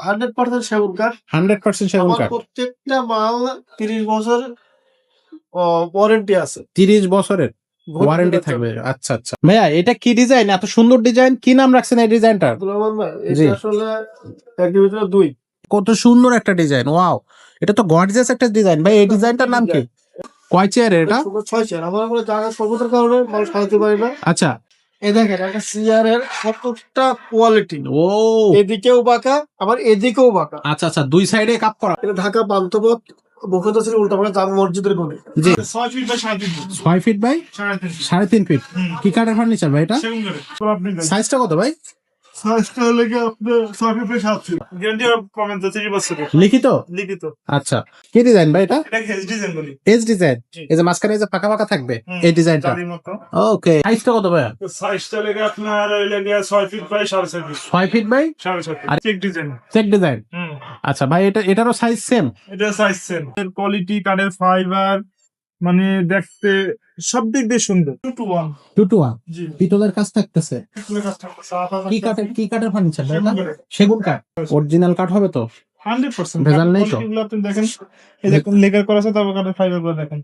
100% সেগুন কাঠ। 100% সেগুন আমার কাঠ। প্রত্যেকটা মাল 30 বছর ওয়ারেন্টি আছে। 30 বছরের ওয়ারেন্টি ভর্তি থাকবে। আচ্ছা আচ্ছা ভাইয়া, এটা কি ডিজাইন? এত সুন্দর ডিজাইন, কি নাম রাখছেন এই ডিজাইনটার? আব্দুর রহমান ভাই, জি। এটা আসলে একের ভিতরে 2। কত সুন্দর একটা ডিজাইন, ওয়াও! এটা তো গর্জিয়াস একটা ডিজাইন ভাই। এই ডিজাইনটার নাম কি? কয় চেয়ারের এটা? 6 চেয়ার। আমার জায়গা স্বল্পতার কারণে মানুষ সাজাতে পারি না। আচ্ছা। এই দেখেন একটা চেয়ারের কতটা কোয়ালিটি। ও এদিকেও বাঁকা, আবার এদিকেও বাঁকা। আচ্ছা আচ্ছা, দুই সাইডে কাপ করা। এটা ঢাকা পান্থপথ বকুলতলা ছিল উল্টাপাড়া জামে মসজিদের কোণে। জি। 6 feet by 3.5 feet. 6 feet by 3.5 feet. কি কাঠের ফার্নিচার ভাই এটা? সেগুন কাঠের। আপনি সাইজটা কত ভাই? সাইজটা হলে কি আপনার 6 ফিট বাই 7 ফিট। গ্যারান্টি আর কমেন্ট 30 বছরের। লিখিত? লিখিত। আচ্ছা, কি ডিজাইন ভাই এটা? এটা হেজ ডিজাইন বলি। Age design. এই যে মাঝখানে এই যে ফাঁকা ফাঁকা থাকবে এই ডিজাইনটা। জালির মতো। ওকে, সাইজটা কত ভাই? সাইজটা লেগে আপনার লেগে 6 feet by 6.5 feet. 6 feet by 6.5 feet. আর চেক ডিজাইন। Check design. আচ্ছা ভাই, এটারও সাইজ সেম? এটা সাইজ সেম। এর কোয়ালিটি, কাঠের ফাইবার, মানে দেখতে সব দিক দিয়ে সুন্দর। 2 to 1। 2 to 1। জি। পিতলের কাজ থাকতেছে। এগুলো কাজ থাকতেছে। কি কাঠের ফার্নিচার ভাই এটা? সেগুন কাঠের। সেগুন কাঠ। অরিজিনাল কাঠ হবে তো? 100%। ভেজাল নেই তো? এগুলো আপনি দেখেন, এই যে লেকার করা আছে, তারপর কাঠের ফাইবার গুলো দেখেন।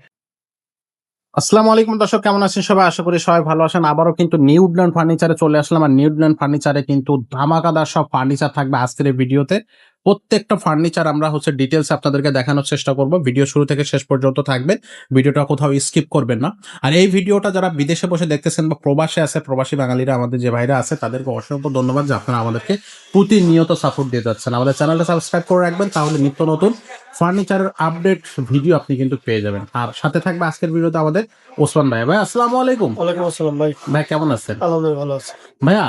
আসসালামু আলাইকুম দর্শক, কেমন আছেন সবাই? আশা করি সবাই ভালো আছেন। আবারও কিন্তু নিউডল্যান্ড ফার্নিচারে চলে আসলাম। আর নিউডল্যান্ড ফার্নিচারে কিন্তু ধামাকাদার সব ফার্নিচার থাকবে আজকের এই ভিডিওতে। প্রত্যেকটা ফার্নিচার আমরা ডিটেলস আপনাদেরকে দেখানোর চেষ্টা করব। ভিডিও শুরু থেকে শেষ পর্যন্ত থাকবে, ভিডিওটা কোথাও স্কিপ করবেন না। আর এই ভিডিওটা যারা বিদেশে বসে দেখতেছেন বা প্রবাসে আছে, প্রবাসী বাঙালিরা আমাদের যে ভাইরা আছে, তাদেরকে অসংখ্য ধন্যবাদ যে আপনারা আমাদেরকে প্রতিনিয়ত সাপোর্ট দিয়ে যাচ্ছেন। আমাদের চ্যানেলটা সাবস্ক্রাইব করে রাখবেন, তাহলে নিত্য নতুন ফার্নিচারের আপডেট ভিডিও আপনি কিন্তু পেয়ে যাবেন। আর সাথে থাকবে আজকের ভিডিওতে আমাদের ওসমান ভাই। ভাই আসসালামু আলাইকুম। ওয়ালাইকুম আসসালাম ভাই। ভাই কেমন আছেন? আলহামদুলিল্লাহ ভালো আছি। ভাইয়া,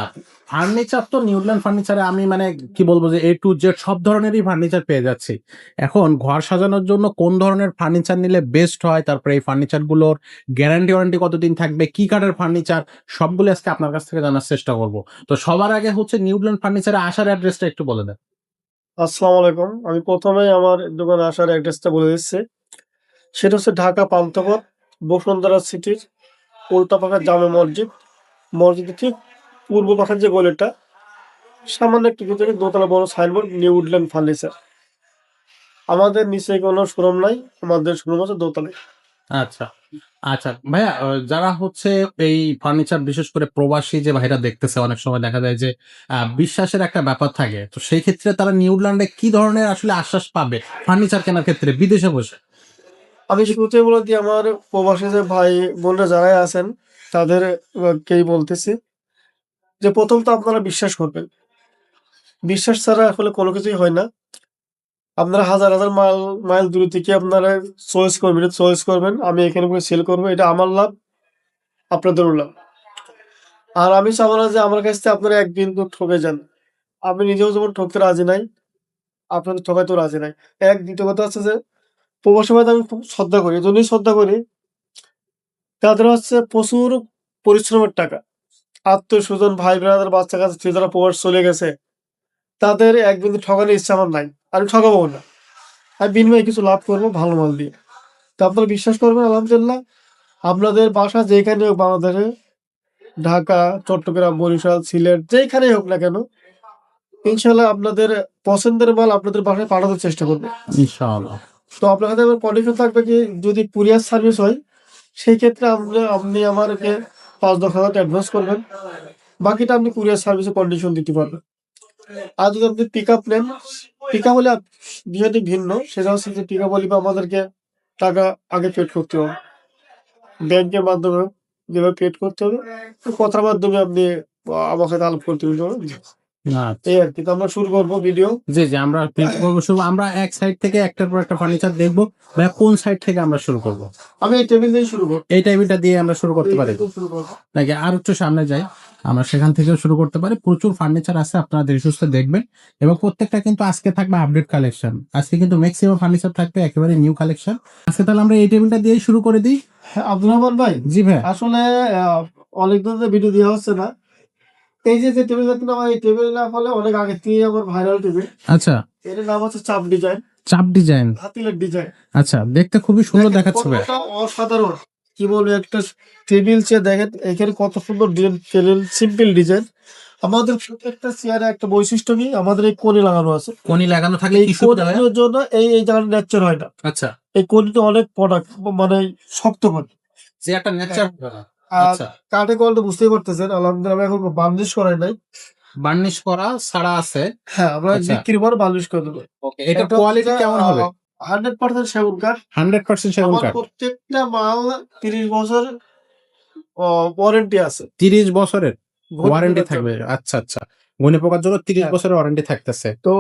ফার্নিচার তো নিউডল্যান্ড ফার্নিচারে আমি কি বলবো যে A to Z সব ধরনেরই ফার্নিচার পেয়ে যাচ্ছি। এখন ঘর সাজানোর জন্য কোন ধরনের ফার্নিচার নিলে বেস্ট হয়, তারপরে এই ফার্নিচার গুলোর গ্যারান্টি ওয়ারেন্টি কতদিন থাকবে, কি কাঠের ফার্নিচার, সবগুলো আজকে আপনার কাছ থেকে জানার চেষ্টা করব। তো সবার আগে নিউডল্যান্ড ফার্নিচারে আসার অ্যাড্রেসটা একটু বলে দেন। আসসালামু আলাইকুম। আমি প্রথমেই আমার দোকানে আসার অ্যাড্রেসটা বলে দিচ্ছি। সেটা হচ্ছে ঢাকা পান্থপথ বসুন্ধরা সিটির উল্টা পাখা জামে মসজিদ। মসজিদের ঠিক পূর্ব পাখার যে গলিটা, সামান্য একটু ভিতরে দোতলা বড় সাইনবোর্ড নিউডল্যান্ড ফার্নিচার। আমাদের নিচে কোনো শোরুম নাই, আমাদের শোরুম আছে দোতলায়। আচ্ছা আচ্ছা ভাইয়া, যারা এই ফার্নিচার বিশেষ করে প্রবাসী যে ভাইরা দেখতেছে, অনেক সময় দেখা যায় যে বিশ্বাসের একটা ব্যাপার থাকে। তো সেই ক্ষেত্রে তারা নিউজিল্যান্ডে কি ধরনের আসলে আশ্বাস পাবে ফার্নিচার কেনার ক্ষেত্রে বিদেশে বসে? আমি শুরুতে বলে দিই, আমার প্রবাসী যে ভাই বোনরা যারাই আছেন তাদেরকেই বলতেছি যে প্রথম তো আপনারা বিশ্বাস করবেন। বিশ্বাস ছাড়া আসলে কোনো কিছুই হয় না। আপনারা হাজার হাজার মাইল মাইল দূরে থেকে আপনারা চয়েস করবেন। আমি এখানে বসে সেল করবো, এটা আমার লাভ, আপনাদেরও লাভ। আর আমি চাবো না যে আমার কাছ থেকে আপনারা এক বিন্দু ঠকে যান। আমি নিজেও যেমন ঠকতে রাজি নাই, আপনাদের ঠকাইতেও রাজি নাই। দ্বিতীয় কথা হচ্ছে যে প্রবাসী ভাইদের আমি খুব শ্রদ্ধা করি। এজন্যই শ্রদ্ধা করি, তাদের প্রচুর পরিশ্রমের টাকা। আত্মীয়-স্বজন, ভাই ব্রাদার, বাচ্চা কাচ্চা ছেড়ে যারা প্রবাস চলে গেছে, তাদের এক বিন্দু ঠকানোর ইচ্ছা আমার নাই। আমি ঠকাবো না। আমি বিনিময়ে কিছু লাভ করবো ভালো মাল দিয়ে। তো আপনারা বিশ্বাস করবেন, আলহামদুলিল্লাহ আপনাদের বাসা যেখানে হোক বাংলাদেশে, ঢাকা, চট্টগ্রাম, বরিশাল, সিলেট, যেখানেই হোক না কেন, ইনশাল্লাহ আপনাদের পছন্দের মাল আপনাদের বাসায় পাঠানোর চেষ্টা করবো ইনশাআল্লাহ। তো আপনার কাছে আমার কন্ডিশন থাকবে কি, যদি কুরিয়ার সার্ভিস হয় সেই ক্ষেত্রে আপনি আমাকে 5-10 হাজার অ্যাডভান্স করবেন, বাকিটা আপনি কুরিয়ার সার্ভিসে কন্ডিশন দিতে পারবেন। আর যদি আপনি পিক আপ নেন, পিক আপ হলে বিষয়টি ভিন্ন। সেটা হচ্ছে যে পিক আপ হলে আমাদেরকে টাকা আগে পেড করতে হবে, ব্যাংকের মাধ্যমে যেভাবে পেড করতে হবে, কথার মাধ্যমে আপনি আমার সাথে আলাপ করতে হবে। আচ্ছা। এই আর কি। তো আমরা শুরু করবো ভিডিও। জি জি, আমরা আমরা এক সাইড থেকে একটার পর একটা ফার্নিচার দেখবো। ভাইয়া কোন সাইড থেকে আমরা শুরু করব? আমি এই টেবিল দিয়ে শুরু করবো। এই টেবিলটা দিয়ে আমরা শুরু করতে পারি শুরু করবো নাকি আর একটু সামনে যাই? আমরা সেখান থেকেও শুরু করতে পারি। প্রচুর ফার্নিচার আছে, আপনারা ধীরে সুস্থে দেখবেন। এবং প্রত্যেকটা কিন্তু আজকে থাকবে আপডেট কালেকশন। আজকে কিন্তু ম্যাক্সিমাম ফার্নিচার থাকবে একেবারে নিউ কালেকশন। আজকে তাহলে আমরা এই টেবিলটা দিয়ে শুরু করে দিই। আব্দুর রহমান ভাই। জি ভাই। আসলে অনেকদিন ভিডিও দেওয়া হচ্ছে না। এই যে টেবিল দেখুন, আমার এই টেবিল না হলে অনেক আগে থেকে আমার ভাইরাল টেবিল। আচ্ছা, এর নাম হচ্ছে চাপ ডিজাইন। চাপ ডিজাইন, হাতিলের ডিজাইন। আচ্ছা, দেখতে খুবই সুন্দর দেখাচ্ছে ভাই। অসাধারণ, কি বলবো, একটা টেবিল চেয়ে দেখেন এখানে কত সুন্দর ডিজাইন, সিম্পল ডিজাইন, আমাদের প্রত্যেকটা চেয়ারে একটা বৈশিষ্ট্য কি, আমাদের এই কোণে লাগানো আছে। কোনি লাগানো থাকলে এই কি সুবিধা হয়? কোণের জন্য এই জায়গাটা ন্যাচার হয় না। আচ্ছা, এই কোণটা অনেক প্রোডাক্ট মানে শক্ত করে। যে একটা নেচার আর আচ্ছা, কাঠের কোয়ালিটি বুঝতেই পারতেছেন, আলহামদুলিল্লাহ আমি এখন বার্নিশ করাই নাই। বার্নিশ করা ছাড়া আছে। হ্যাঁ, আমরা আচ্ছা। বিক্রির পর বার্নিশ করে দেবো। ওকে, এটা কোয়ালিটি কেমন হবে? 100% সেগুন কাঠ। 100% সেগুন আমার কাঠ। প্রত্যেকটা মাল 30 বছর ওয়ারেন্টি আছে। 30 বছরের ঘড়ি ওয়ারেন্টি পোকার থাকবে। জন্য। আচ্ছা, আচ্ছা। ঘুনে পোকার জন্য 30 হ্যাঁ। বছরের ওয়ারেন্টি থাকতেছে। তো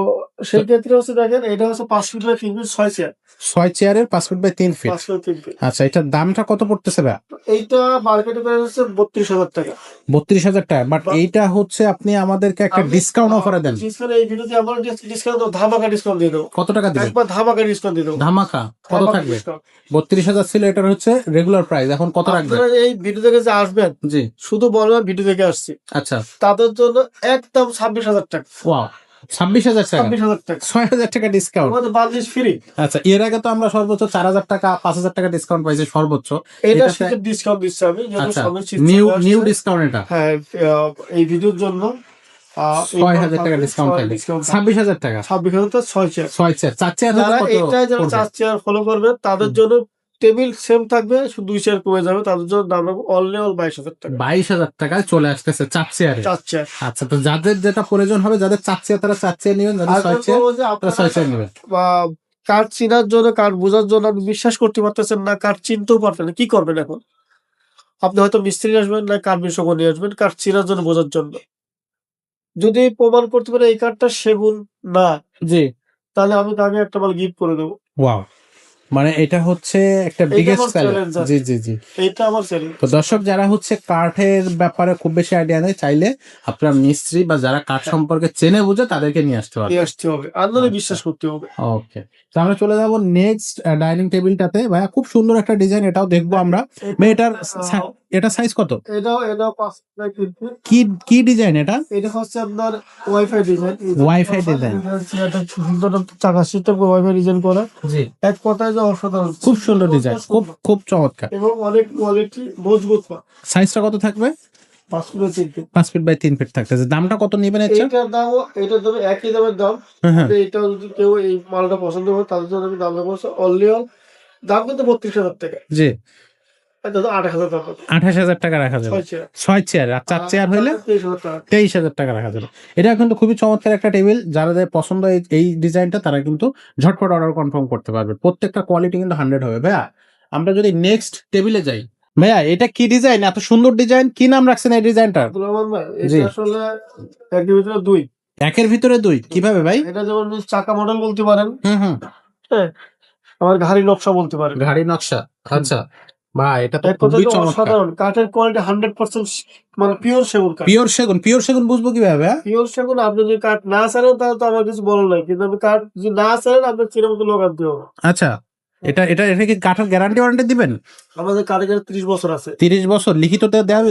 সেই ক্ষেত্রে হচ্ছে দেখেন, এটা হচ্ছে 5 ফিট বাই 3 ফিট 6 চেয়ার। 6 চেয়ারের 5 feet by 3 feet. 5 feet 3 feet. আচ্ছা, এটার দামটা কত পড়তেছে ভাই? এইটা মার্কেটে প্রাইস হচ্ছে 32,000 টাকা। 32,000 টাকা। বাট এইটা হচ্ছে আপনি আমাদেরকে একটা ডিসকাউন্ট অফারে দেন। ডিসকাউন্ট এই ভিডিওতে আমরা ডিসকাউন্ট দেবো, ধামাকা ডিসকাউন্ট দিয়ে দেবো। কত টাকা দিবেন? একবার ধামাকা ডিসকাউন্ট দিয়ে দেবো। ধামাকা কত ধামাকা থাকবে? ডিসকাউন্ট। 32,000 ছিল, এটার হচ্ছে রেগুলার প্রাইস, এখন কত রাখবেন? আপনারা এই ভিডিও থেকে যে আসবেন, জি, শুধু বলবেন ভিডিও থেকে আসছি, আচ্ছা। তাদের জন্য একদম 26,000 টাকা। ওয়াও, 26,000 টাকা, 26,000 টাকা 6,000 টাকা ডিসকাউন্ট। আমাদের বার্নিশ ফ্রি। আচ্ছা, এর আগে তো আমরা সর্বোচ্চ 4,000 টাকা 5,000 টাকা ডিসকাউন্ট পাইছি সর্বোচ্চ। এটা এটাতে শীতের ডিসকাউন্ট দিচ্ছি আমি, যেহেতু আচ্ছা, সামনে শীত নিউ চলে আসছে। নিউ ডিসকাউন্ট এটা। হ্যাঁ, এই ভিডিওর জন্য 6,000 টাকা ডিসকাউন্ট থাকবে। 26,000 টাকা। 26,000 টাকা 6 চেয়ার। 6 চেয়ার, 4 চেয়ার হলে যারা কত এইটাই যারা পড়বে? 4 চেয়ার ফলো করবে, তাদের জন্য টেবিল সেম থাকবে, শুধু 2 চেয়ার কমে যাবে, তাদের জন্য দাম রাখবো অনলি 22,000 টাকা। 22,000 টাকায় চলে আসতেছে 4 চেয়ারে। 4 চেয়ার। আচ্ছা, তো যাদের যেটা প্রয়োজন হবে, যাদের 4 চেয়ার তারা 4 চেয়ার নেবেন, যাদের 6 চেয়ার বলবো যে তারা আপনারা 6 চেয়ার নেবেন। কাঠ চিনার জন্য, কাঠ বোঝার জন্য আপনি বিশ্বাস করতে পারতেছেন না, কাঠ চিনতেও পারবেন না, কি করবেন এখন? আপনি হয়তো মিস্ত্রি আসবেন, না কাঠ বিশেষজ্ঞ নিয়ে আসবেন কাঠ চিনার জন্য, বোঝার জন্য। যদি প্রমাণ করতে পারে এই কাঠটা সেগুন না, জি, তাহলে আমি তাকে একটা মাল গিফট করে দেবো। ওয়াও, মানে এটা হচ্ছে একটা এইটা বিগেস্ট আমার চ্যালেঞ্জ। চ্যালেঞ্জ। জি, জি, জি। এইটা আমার চ্যালেঞ্জ। তো দর্শক, যারা হচ্ছে কাঠের ব্যাপারে খুব বেশি আইডিয়া নেই, চাইলে আপনার মিস্ত্রি বা যারা কাঠ সম্পর্কে চেনে বুঝে তাদেরকে নিয়ে আসতে পারবে। নিয়ে আসতে হবে, আর নাহলে আচ্ছা। বিশ্বাস করতে হবে। ওকে, তো আমরা চলে যাব নেক্সট ডাইনিং টেবিলটাতে। ভাইয়া, খুব সুন্দর একটা ডিজাইন, এটাও দেখবো আমরা। ভাই, এটা সাইজ কত? এটাও 5 বাই 3 ফিট। কি ডিজাইন এটা? এটা হচ্ছে আপনার ওয়াইফাই ডিজাইন। Wifi design. এটা সুন্দর চাকা সিস্টেম ওয়াইফাই ডিজাইন করা। জি, এক কথায় যে অসাধারণ, খুব সুন্দর ডিজাইন, খুব চমৎকার। এবং অনেক কোয়ালিটি মজবুত পা। সাইজটা কত থাকবে? 5 feet 3 feet. 5 feet by 3 feet থাকতেছে। দামটা কত নেবেন? এইটার দামও, এটার দাম একই দামের দাম। হ্যাঁ, হ্যাঁ। এইটাও যদি কেউ এই মালটা পছন্দ করে, তাদের জন্য আমি দাম রাখবো অনলি দাম কিন্তু 32,000 টাকা। জি, এটা তো 28,000 টাকা। 28,000 টাকা রাখা যাবে। 6 চেয়ার। 6 চেয়ার আর 4 চেয়ার হইলে 23,000 টাকা। 23,000 টাকা রাখা যাবে। এটা কিন্তু খুবই চমৎকার একটা টেবিল। যাদের পছন্দ এই ডিজাইনটা, তারা কিন্তু ঝটপট অর্ডার কনফার্ম করতে পারবে। প্রত্যেকটা কোয়ালিটি কিন্তু 100 হবে। ভাইয়া, আমরা যদি নেক্সট টেবিলে যাই, ভাইয়া এটা কি ডিজাইন? এত সুন্দর ডিজাইন, কি নাম রাখছেন এই ডিজাইনটার? আব্দুল রহমান ভাই, জি। এটা আসলে একের ভিতরে 2। একের ভিতরে 2 কিভাবে ভাই? এটা যেমন চাকা মডেল বলতে পারেন, হুম, হুম। হ্যাঁ, আবার ঘাড়ি নকশা বলতে পারেন। গাড়ি নকশা। আচ্ছা, ভাই এটা তো এক কথায় খুবই যে চমৎকার। অসাধারণ, কাঠের কোয়ালিটি 100% মানে পিওর সেগুন কাঠ। পিওর সেগুন বুঝবো কিভাবে ভাইয়া? পিওর সেগুন, আপনি যদি কাঠ না ছাড়েন তাহলে তো আমার কিছু বলার নাই, কিন্তু আমি কাঠ যদি না ছাড়েন আপনার চিনের মতো লোক আনতে হবে। আচ্ছা, এটা কি কাঠের গ্যারান্টি ওয়ারেন্টি দিবেন? আমাদের কারিগরের 30 বছর আছে। 30 বছর লিখিত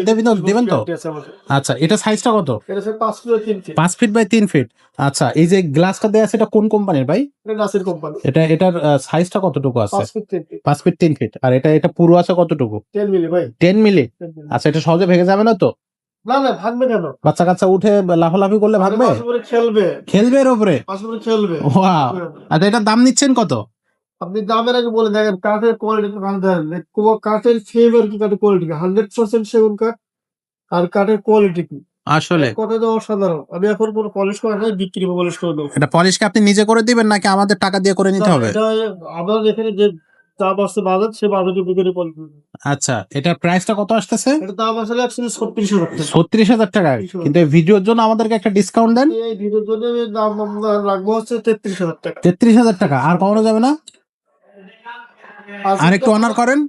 দেবেন তো? guarantee আছে আমাদের। আচ্ছা, এটা সাইজটা কত? এটা হচ্ছে 5 feet 3 feet. 5 feet by 3 feet. আচ্ছা, এই যে গ্লাসটা দেয়া আছে, এটা কোন কোম্পানির ভাই? এটা নাসির কোম্পানি। এটার সাইজটা কতটুকু আছে? 5 ফিট 3 ফিট। 5 feet 3 feet. আর এটা পুরো আছে কতটুকু? 10 মিলি ভাই। 10 মিলি। 10 মিলি। আচ্ছা, এটা সহজে ভেঙে যাবে না তো? না না, ভাঙবে কেন? বাচ্চা কাচ্চা উঠে লাফালাফি করলে ভাঙবে? পাশে করে খেলবে। খেলবে এর উপরে? পাশে করে খেলবে। ওয়াও। আচ্ছা, এটার দাম নিচ্ছেন কত? আপনি দামের আগে বলে দেখেন, কাঠের কোয়ালিটি কাঠের ফেভার কি, কাঠের কোয়ালিটি কি, 100% সেগুন কাঠ, আর কাঠের কোয়ালিটি কি, আসলে কথা তো অসাধারণ। আমি এখন কোনো পলিশ করে নাই, বিক্রি পলিশ করে দেবো। এটা পলিশ কি আপনি নিজে করে দিবেন নাকি আমাদের টাকা দিয়ে করে নিতে না, হবে? এটা আমার এখানে যে দাম আসছে বাজার, সে বাজারে বিক্রি পলিশ করে দেবো। আচ্ছা, এটার প্রাইসটা কত আসতেছে? এটা দাম আসলে অ্যাকচুয়ালি 36,000 টাকা। 36,000 টাকা। কিন্তু এই ভিডিওর জন্য আমাদেরকে একটা ডিসকাউন্ট দেন। এই ভিডিওর জন্য আমি দাম আপনার রাখবো হচ্ছে 33,000 টাকা। 33,000 টাকা। আর কমানো যাবে না? আর একটু অনার করেন।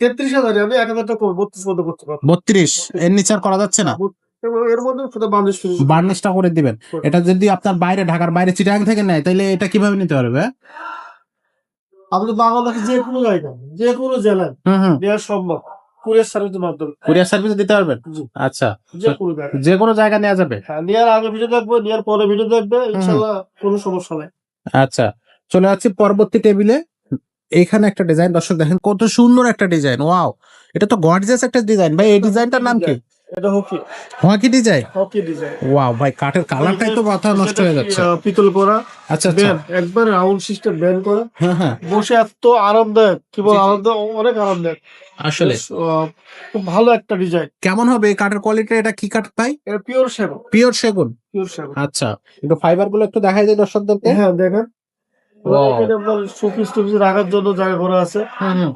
33,000 আমি 1,000 টাকা করবো, 32 পর্যন্ত করতে পারবো। 32 এর নিচে আর করা যাচ্ছে না? এবং এর মধ্যে শুধু বাংলাদেশ ফ্রি। বার্নিশটা করে দিবেন। এটা যদি আপনার বাইরে, ঢাকার বাইরে চিটাগাং থেকে নেয়, তাহলে এটা কিভাবে নিতে পারবে? আপনি বাংলাদেশের যে কোনো জায়গায়, যে কোনো জেলায় হুম। নেওয়া সম্ভব, কুরিয়ার সার্ভিসের মাধ্যমে। কুরিয়ার সার্ভিসে দিতে পারবেন? জি। আচ্ছা, যে কোনো জায়গায়। যে কোনো জায়গায় নেওয়া যাবে? হ্যাঁ, নেওয়ার আগে ভিডিও দেখবো, নেওয়ার পরে ভিডিও দেখবে, ইনশাল্লাহ কোনো সমস্যা নাই। আচ্ছা, চলে যাচ্ছি পরবর্তী টেবিলে। এইখানে একটা ডিজাইন, দর্শক দেখেন কত সুন্দর একটা ডিজাইন। ওয়াও, এটা তো গর্জিয়াস একটা ডিজাইন ভাই। এই ডিজাইনটার নাম কি? এটা hockey hockey design. Hockey design. Wow ভাই, কাঠের কালারটাই তো মাথা নষ্ট হয়ে যাচ্ছে। পিতল করা, আচ্ছা আচ্ছা। ব্যান্ড একবার রাউন্ড সিস্টেম ব্যান্ড করা, হ্যাঁ হ্যাঁ, বসে এত আরামদায়ক, কি বল, আরামদায়ক, অনেক আরামদায়ক। আসলে বেশ, খুব ভালো একটা ডিজাইন। কেমন হবে এই কাঠের কোয়ালিটি? এটা কি কাঠ ভাই? এটা পিওর সেগুন, পিওর সেগুন। পিওর সেগুন। আচ্ছা, একটু ফাইবার গুলো একটু দেখাই যায় দর্শকদেরকে। হ্যাঁ দেখেন, Wow. এখানে আপনার শোপিস টুপিস রাখার জন্য জায়গা করা আছে,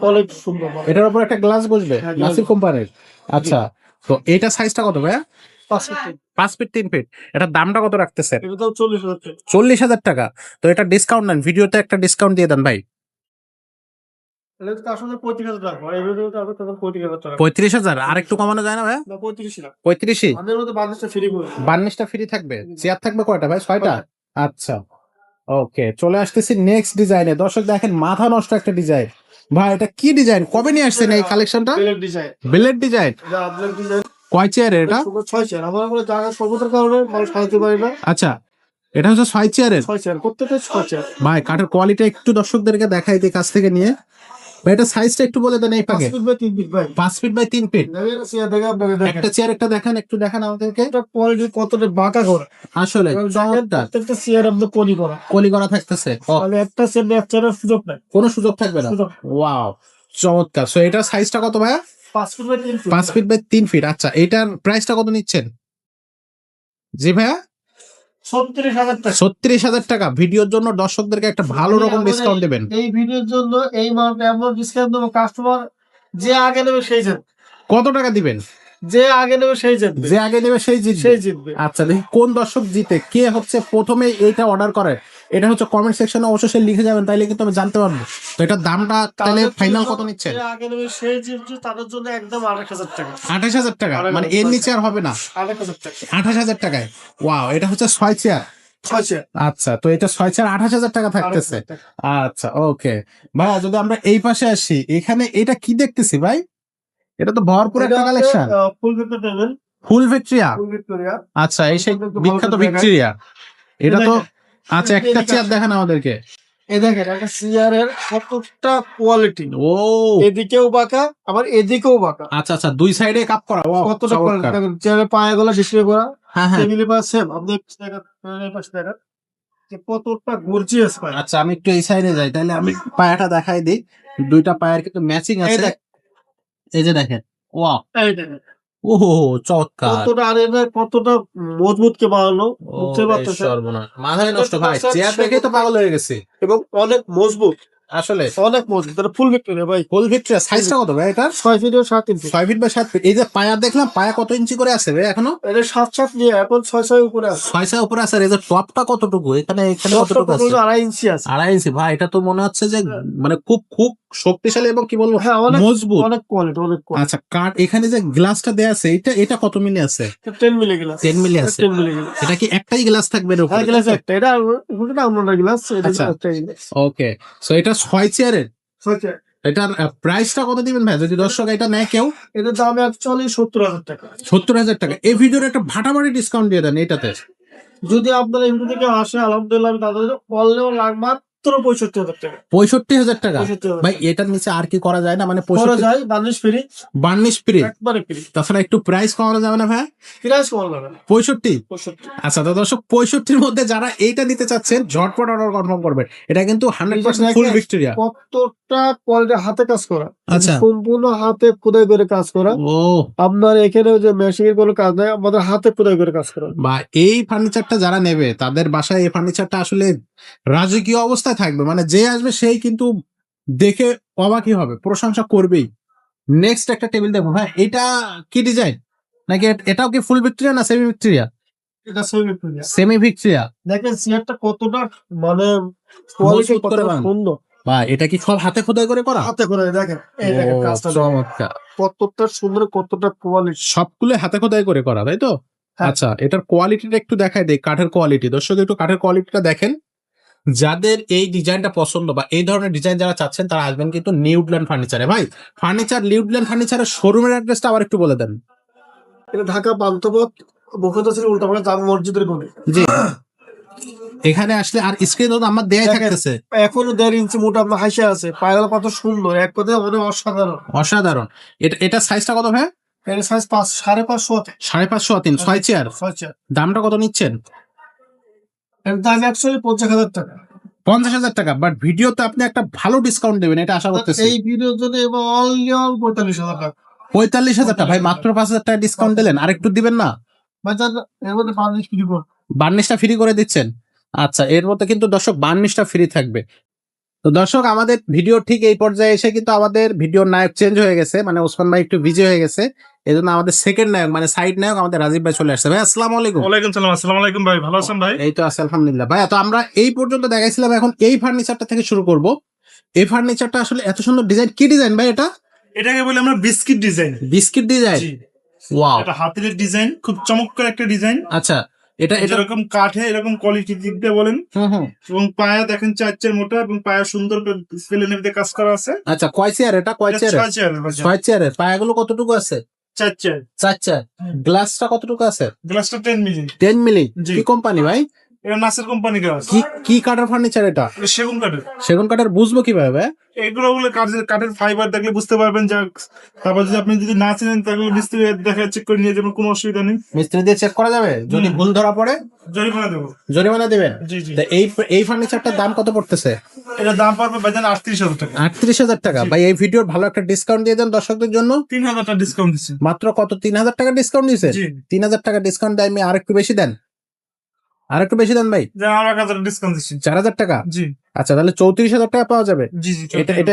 অনেক সুন্দর। এটার উপর একটা গ্লাস বসবে হ্যাঁ, glass নাসির কোম্পানির। আচ্ছা, তো এটা সাইজটা কত ভাইয়া? 5 ফিট। 5 feet 3 fit. এটার দামটা কত রাখতেছেন? এটা তো 40,000 টাকা। 40,000 টাকা। তো এটা ডিসকাউন্ট নেন, ভিডিওতে একটা ডিসকাউন্ট দিয়ে দেন ভাই। এটা তো আসলে 35,000 টাকা, এই ভিডিওতে আপনি তখন 35,000 টাকা। 35,000 আর একটু কমানো যায় না ভাইয়া? না 35 না, 35ই? আমাদের মধ্যে বাংলাদেশে ফ্রি করে। বার্নিশটা ফ্রি থাকবে। চেয়ার থাকবে কয়টা ভাই? 6টা। আচ্ছা, ওকে, চলে আসতেছি নেক্সট ডিজাইনে। দর্শক দেখেন, মাথা নষ্ট একটা ডিজাইন। ভাই এটা কি ডিজাইন? কবে নিয়ে আসছেন এই কালেকশনটা? বেলের ডিজাইন, বেলের ডিজাইন। এটা আপনার ডিজাইন। কয় চেয়ারের এটা? 6 চেয়ার। আমার বলে জায়গা স্বল্পতার কারণে মানুষ সাজাতে পারি না। আচ্ছা, এটা হচ্ছে 6 চেয়ারের। 6 চেয়ার, প্রত্যেকটা 6 চেয়ার। ভাই কাঠের কোয়ালিটি একটু দর্শকদেরকে দেখাই দিই কাছ থেকে নিয়ে। ভাই এটা সাইজটা একটু বলে দেন এই 5 পাকে। ফিট বাই 3 ফিট ভাই। 5 ফিট বাই 3 ফিট। দেখেন চেয়ার দেখে আপনাকে দেখেন একটা চেয়ার একটা দেখেন, একটু দেখান আমাদেরকে। এটা কোয়ালিটি কতটা বাঁকা করা। আসলে এবং দেখেন চমৎকার। প্রত্যেকটা চেয়ার আপনার কলি করা। কলি করা থাকতেছে। ও, তাহলে একটা চেয়ার নেওয়ার চেয়ারের সুযোগ নাই। কোনো সুযোগ থাকবে না। সুযোগ। ওয়াও, চমৎকার। সো এটার সাইজটা কত ভাইয়া? 5 feet by 3 feet. 5 feet by 3 feet. আচ্ছা, এটার প্রাইসটা কত নিচ্ছেন? জি ভাইয়া, 36,000 টাকা। 36,000 টাকা। ভিডিওর জন্য দর্শকদেরকে একটা ভালো রকম ডিসকাউন্ট দেবেন। এই ভিডিওর জন্য এই মালটা এমন ডিসকাউন্ট দেবো, কাস্টমার যে আগে নেবে সেই জিতবে। কত টাকা দিবেন? যে আগে নেবে সেই জিতবে। যে আগে নেবে সেই জিতবে। সেই জিতবে। আচ্ছা, দেখি কোন দর্শক জিতে, কে হচ্ছে প্রথমে এইটা অর্ডার করে। এটা হচ্ছে কমেন্ট সেকশনে অবশ্যই লিখে যাবেন, তাইলে কিন্তু আমি জানতে পারবো। তো এটার দামটা তাহলে তাদের ফাইনাল জন্য কত নিচ্ছেন? যে আগে নেবে সেই জিতবে, তাদের জন্য একদম 28,000 টাকা। 28,000 টাকা, মানে এর নিচে আর হবে না। 28,000 টাকা। 28,000 টাকায়। ওয়াও, এটা হচ্ছে 6 চেয়ার। 6 চেয়ার। আচ্ছা, তো এটা 6 চেয়ার 28,000 টাকা থাকতেছে। 28,000 টাকা। আচ্ছা, ওকে ভাইয়া, যদি আমরা এই পাশে আসি, এখানে এটা কি দেখতেছি ভাই? এটা তো ভরপুর এটা একটা হচ্ছে, কালেকশন। ফুল ভিক্টোরিয়া টেবিল। ফুল ভিক্টোরিয়া। ফুল ভিক্টোরিয়া। আচ্ছা, এই সেই একটু ভালো বিখ্যাত করে দেখাই। ভিক্টোরিয়া। এটা তো দেখেন, আচ্ছা, একটা চেয়ার দেখান আমাদেরকে। এই দেখেন একটা চেয়ারের কতটা কোয়ালিটি। ও, এদিকেও বাঁকা, আবার এদিকেও বাঁকা। আচ্ছা আচ্ছা, দুই সাইডে কাপ করা। ওয়াও, কতটা কোয়ালিটি চমৎকার। দেখেন, চেয়ারের পায়াগুলো ডিসপ্লে করা, হ্যাঁ হ্যাঁ। টেবিলের পাশে সেম। আপনি এই পাশে দেখেন, এই পাশে দেখেন যে কতটা গর্জিয়াস পায়। আচ্ছা, আমি একটু এই সাইডে যাই, তাহলে আমি পায়াটা দেখাই দিই। দুইটা পায়ের কিন্তু ম্যাচিং এই আছে। দেখ, এই যে দেখেন, ওয়াও, এই দেখেন ওহো, চমৎকার। কতটা, আর এটা কতটা মজবুত কে বানানো, বুঝতে ওরে পারতেছেন। সর্বনাশ, মাথায় নষ্ট ভাই, চেয়ার দেখেই তো পাগল হয়ে গেছে। এবং অনেক মজবুত, আসলে অনেক মজবুত। এটা ফুল ভিক্টোরিয়া ভাই। Full Victoria. সাইজটা কত ভাই এটা? 6 ফিট ও 7 ইঞ্চি। 6 feet by 7 feet. এই যে পায়া দেখলাম, পায়া কত ইঞ্চি করে আছে ভাই এখনো? এটা 7 নিয়ে এখন 6 উপরে আছে। 6 উপরে আছে। আর এই যে টপটা কতটুকু? এখানে এখানে টপটা কতটুকু আছে? 2.5 ইঞ্চি আছে। 2.5 ইঞ্চি। ভাই এটা তো মনে হচ্ছে যে মানে খুব খুব শক্তিশালী এবং কি বলবো, হ্যাঁ, অনেক মজবুত। অনেক কোয়ালিটি, অনেক কোয়ালিটি। আচ্ছা, কাঠ এখানে যে গ্লাসটা দেয়া আছে, এটা এটা কত মিলি আছে? 10 মিলি গ্লাস। 10 মিলি আছে। 10 মিলি গ্লাস। এটা কি একটাই গ্লাস থাকবে এর হ্যাঁ, উপরে? গ্লাস একটা। এটা ওটা অন্য গ্লাস, এটা আচ্ছা। একটাই গ্লাস। ওকে, সো এটা 6 চেয়ারের। 6 চেয়ার। এটার প্রাইসটা কত দিবেন ভাই, যদি দর্শক এটা নেয় কেউ? এটার দাম অ্যাকচুয়ালি 70,000 টাকা। 70,000 টাকা। এই ভিডিওর একটা ভাটাভাটি ডিসকাউন্ট দিয়ে দেন এটাতে। যদি আপনারা এমনি থেকে আসে, আলহামদুলিল্লাহ আমি তাদের বললেও লাগ মাত্র 65,000 টাকা। 65,000 টাকা। 65,000 ভাই এটার নিচে আর কি করা যায় না? মানে করা 65 যায়, বার্নিশ ফ্রি, বার্নিশ ফ্রি। একবারে ফ্রি। তাছাড়া একটু প্রাইস কমানো যাবে না ভাই? প্রাইস কমানো যাবে না। 65। 65। আচ্ছা, তো দর্শক 65-র মধ্যে যারা এইটা নিতে চাচ্ছেন, ঝটপট অর্ডার কনফার্ম করবেন। এটা কিন্তু 100% ফুল ভিক্টোরিয়া। কতটা কোয়ালিটি, হাতে কাজ করা। আচ্ছা। সম্পূর্ণ হাতে খোদাই করে কাজ করা। ও, আপনার এখানে যে মেশিনের কোনো কাজ নাই, আমাদের হাতে খোদাই করে কাজ করা। বা এই ফার্নিচারটা যারা নেবে, তাদের বাসায় এই ফার্নিচারটা আসলে রাজকীয় অবস্থায় থাকবে। মানে যে আসবে সেই কিন্তু দেখে অবাকই হবে, প্রশংসা করবেই। নেক্সট একটা টেবিল দেখো ভাই, এটা কি ডিজাইন? নাকি এটাও কি ফুল ভিক্টোরিয়া না সেমি ভিক্টোরিয়া? এটা সেমি ভিক্টোরিয়া। Semi Victoria. দেখেন চেয়ারটা কতটা, মানে কোয়ালিটি মজবুত করে কতটা বানানো। সুন্দর। বা এটা কি সব হাতে খোদাই করে করা? হাতে করে দেখেন, এই দেখেন ও, কাজটা দেখেন। চমৎকার। কতটা সুন্দর, কতটা কোয়ালিটি। সবগুলো হাতে খোদাই করে করা, তাই তো? হ্যাঁ। আচ্ছা, এটার কোয়ালিটিটা একটু দেখাই দেই, কাঠের কোয়ালিটি। দর্শক একটু কাঠের কোয়ালিটিটা দেখেন। যাদের এই ডিজাইনটা পছন্দ বা এই ধরনের ডিজাইন যারা চাচ্ছেন, তারা আসবেন কিন্তু নিউডল্যান্ড ফার্নিচারে। ভাই ফার্নিচার, নিউডল্যান্ড ফার্নিচারের শোরুমের অ্যাড্রেসটা আবার একটু বলে দেন। এটা ঢাকা পান্থপথ বকুলতলা উল্টাপাড়া জামে মসজিদের কোণে। জি, এখানে আসলে আর স্ক্রিনে তো আমার দেয়াই দেখেন, থাকতেছে। এখনো 1.5 ইঞ্চি মোটা আপনার হাসি আছে, পায়রা কত সুন্দর, এক কথায় অনেক অসাধারণ। অসাধারণ। এটা সাইজটা কত ভাই? এর সাইজ 5.5.5 5.5 3 6 চেয়ার 6 চেয়ার। দামটা কত নিচ্ছেন? এর দাম অ্যাকচুয়ালি 50,000 টাকা। 50,000 টাকা, বাট ভিডিওতে আপনি একটা ভালো ডিসকাউন্ট দেবেন এটা আশা করতেছি। এই ভিডিওর জন্য এবং অনলি 45,000 টাকা। 45,000 টাকা ভাই, মাত্র 5,000 টাকা ডিসকাউন্ট দিলেন, আর একটু দিবেন না? বাজার এর মধ্যে বার্নিশ ফ্রি করব। বার্নিশটা ফ্রি করে দিচ্ছেন? আচ্ছা, এর মধ্যে কিন্তু দর্শক বার্নিশটা ফ্রি থাকবে। তো দর্শক আমাদের ভিডিও ঠিক এই পর্যায়ে এসে কিন্তু আমাদের ভিডিওর নায়ক চেঞ্জ হয়ে গেছে, মানে ওসমান ভাই একটু বিজি হয়ে গেছে, এই জন্য আমাদের সেকেন্ড নায়ক মানে সাইড নায়ক আমাদের রাজীব ভাই চলে আসছে। ভাই আসসালামু আলাইকুম। ওয়ালাইকুম সালাম। আসসালামু আলাইকুম ভাই, ভালো আছেন ভাই? এই তো আছে আলহামদুলিল্লাহ। ভাই তো আমরা এই পর্যন্ত দেখাইছিলাম, এখন এই ফার্নিচারটা থেকে শুরু করব। এই ফার্নিচারটা আসলে এত সুন্দর ডিজাইন, কি ডিজাইন ভাই এটা? এটাকে বলি আমরা বিস্কিট ডিজাইন। Biscuit design? জি, ওয়াও, এটা হাতের ডিজাইন, খুব চমৎকার একটা ডিজাইন। আচ্ছা এটা এটা এরকম কাঠে এরকম কোয়ালিটি দিক দিয়ে বলেন, হুম। এবং পায়া দেখেন 4 চেয়ার মোটা এবং পায়া সুন্দর করে স্পেলে নেভিতে কাজ করা আছে। আচ্ছা, কয় চেয়ার এটা? কয় এটা চেয়ার? 6 চেয়ারের বাজার। 6 চেয়ারের পায়াগুলো কতটুকু আছে? 4 চেয়ার। 4 চেয়ার। গ্লাসটা কতটুকু আছে? গ্লাসটা 10 মিলি। 10 মিলি। জি। কি কোম্পানি ভাই? এটা নাসের কোম্পানি গ্লাস। কি কি কাঠের ফার্নিচার এটা? এটা সেগুন কাঠের। সেগুন কাঠের বুঝবো কিভাবে ভাই? এগুলো বলে কাঠের ফাইবার দেখলে বুঝতে পারবেন। যা তারপর যদি আপনি যদি না চিনেন তাহলে মিস্ত্রি দেখা চেক করে নিয়ে যাবেন, কোনো অসুবিধা নেই। মিস্ত্রি দিয়ে চেক করা যাবে? যদি ভুল ধরা পড়ে জরিমানা দেবো। জরিমানা দিবেন? জি জি। তা এই ফার্নিচারটার দাম কত পড়তেছে? এটা দাম পারবে বাজান 38,000 টাকা। 38,000 টাকা। ভাই এই ভিডিওর ভালো একটা ডিসকাউন্ট দিয়ে দেন দর্শকদের জন্য। 3,000 টাকা ডিসকাউন্ট দিচ্ছি। মাত্র কত? 3,000 টাকা ডিসকাউন্ট দিয়েছে? জি। 3,000 টাকা ডিসকাউন্ট দেয়, আমি আরেকটু বেশি দেন, আরেকটু বেশি দেন ভাই। যে আর 1,000 ডিসকাউন্ট দিচ্ছি। 4,000 টাকা? জি আচ্ছা, তাহলে 34,000 টাকা পাওয়া যাবে। জি জি।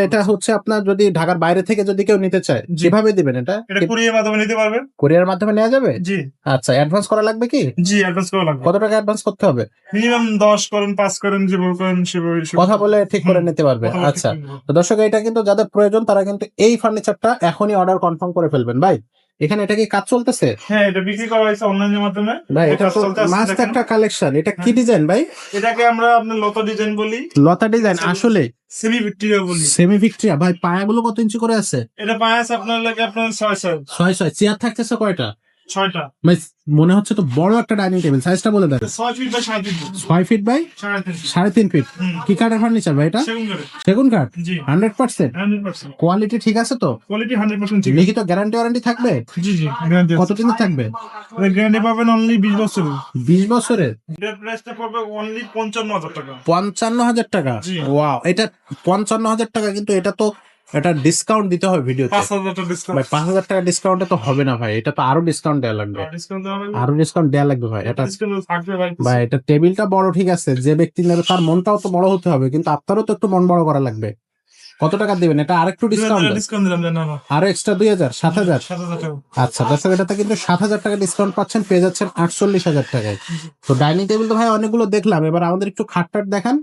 এটা হচ্ছে আপনার যদি ঢাকার বাইরে থেকে যদি কেউ নিতে চায় জি। কিভাবে দিবেন এটা? এটা কুরিয়ার মাধ্যমে নিতে পারবেন। কোরিয়ার মাধ্যমে নেওয়া যাবে? জি আচ্ছা, অ্যাডভান্স করা লাগবে কি? জি, অ্যাডভান্স করা লাগবে। কত টাকা অ্যাডভান্স করতে হবে? মিনিমাম 10 করেন, 5 করেন, যেভাবে করেন সেভাবে। কথা বলে ঠিক করে নিতে পারবে। কথা বলে ঠিক আচ্ছা, করে নেবো। তো দর্শক এটা কিন্তু যাদের প্রয়োজন তারা কিন্তু এই ফার্নিচারটা এখনই অর্ডার কনফার্ম করে ফেলবেন। ভাই এখানে এটা কি কাজ চলতেছে? হ্যাঁ, এটা বিক্রি করা হয়েছে অনলাইনের মাধ্যমে। ভাই এটা কাজ তো চলতে আছে, মাস্ট দেখেন। একটা কালেকশন। এটা কি ডিজাইন ভাই? এটাকে আমরা আপনার লতা ডিজাইন বলি, লতা ডিজাইন। আসলে সেমি ভিক্টোরিয়া বলি। Semi Victoria. ভাই পায়াগুলো কত ইঞ্চি করে আছে? এটা পায় আছে আপনার লাগে আপনার 6 6 চেয়ার থাকতেছে কয়টা? 6টা। ভাই মনে হচ্ছে তো বড় একটা ডাইনিং টেবিল। সাইজটা বলে দেন। 6 feet by 7 feet. 6 feet by 3.5 3.5 feet. হুম। কি কাঠের ফার্নিচার ভাই এটা? সেগুন কাঠের। সেগুন কাঠ? জি 100%। 100%। কোয়ালিটি ঠিক আছে তো? কোয়ালিটি 100% ঠিক আছে। লিখিত গ্যারান্টি ওয়ারেন্টি থাকবে? জি জি, গ্যারান্টি আছে। কতদিন থাকবে? গ্যারান্টি পাবেন অনলি 20 বছর। 20 বছরের? এটার প্রাইসটা পড়বে অনলি 55,000 টাকা। 55,000 টাকা? জি। ওয়াও, এটা 55,000 টাকা, কিন্তু এটা তো এটা ডিসকাউন্ট দিতে হবে ভিডিওতে। 5,000 টাকা ডিসকাউন্ট। ভাই 5,000 টাকা ডিসকাউন্টে তো হবে না ভাই, এটা তো আরো ডিসকাউন্ট দেওয়া লাগবে। ডিসকাউন্ট দেওয়া হবে। আরো ডিসকাউন্ট দেওয়া লাগবে ভাই। এটা ডিসকাউন্ট থাকবে ভাই। ভাই এটা টেবিলটা বড় ঠিক আছে, যে ব্যক্তি নেবে তার মনটাও তো বড় হতে হবে, কিন্তু আপনারও তো একটু মন বড় করা লাগবে। কত টাকা দিবেন এটা? আরেকটু ডিসকাউন্ট দেন। ডিসকাউন্ট দিলাম জানা না। আরো এক্সট্রা 2,000, 7,000। 7,000 টাকা। আচ্ছা দর্শক, এটাতে কিন্তু 7,000 টাকা ডিসকাউন্ট পাচ্ছেন, পেয়ে যাচ্ছেন 48,000 টাকায়। তো ডাইনিং টেবিল তো ভাই অনেকগুলো দেখলাম, এবার আমাদের একটু খাটটাট দেখান।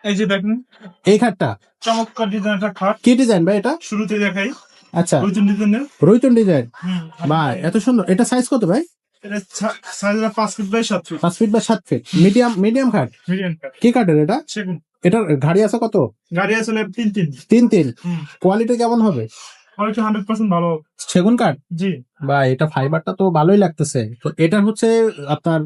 এই যে দেখেন এই খাটটা চমৎকার ডিজাইন একটা খাট। কি ডিজাইন ভাই এটা? শুরুতে দেখাই আচ্ছা, দুই তিন ডিজাইনের। রুইটন ডিজাইন। ভাই এত সুন্দর, এটা সাইজ কত ভাই? এটা size 5 feet by 7 feet. 5 feet বা 7 ফিট। মিডিয়াম খাট। মিডিয়াম কাট। কি কাঠের এটা? সেগুন। এটার গাড়ি আছে কত? গাড়ি আসলে 3 3 কোয়ালিটি কেমন হবে? কোয়ালিটি 100% ভালো। সেগুন কাঠ? জি। বা এটা ফাইবারটা তো ভালোই লাগতেছে। তো এটার হচ্ছে আপনার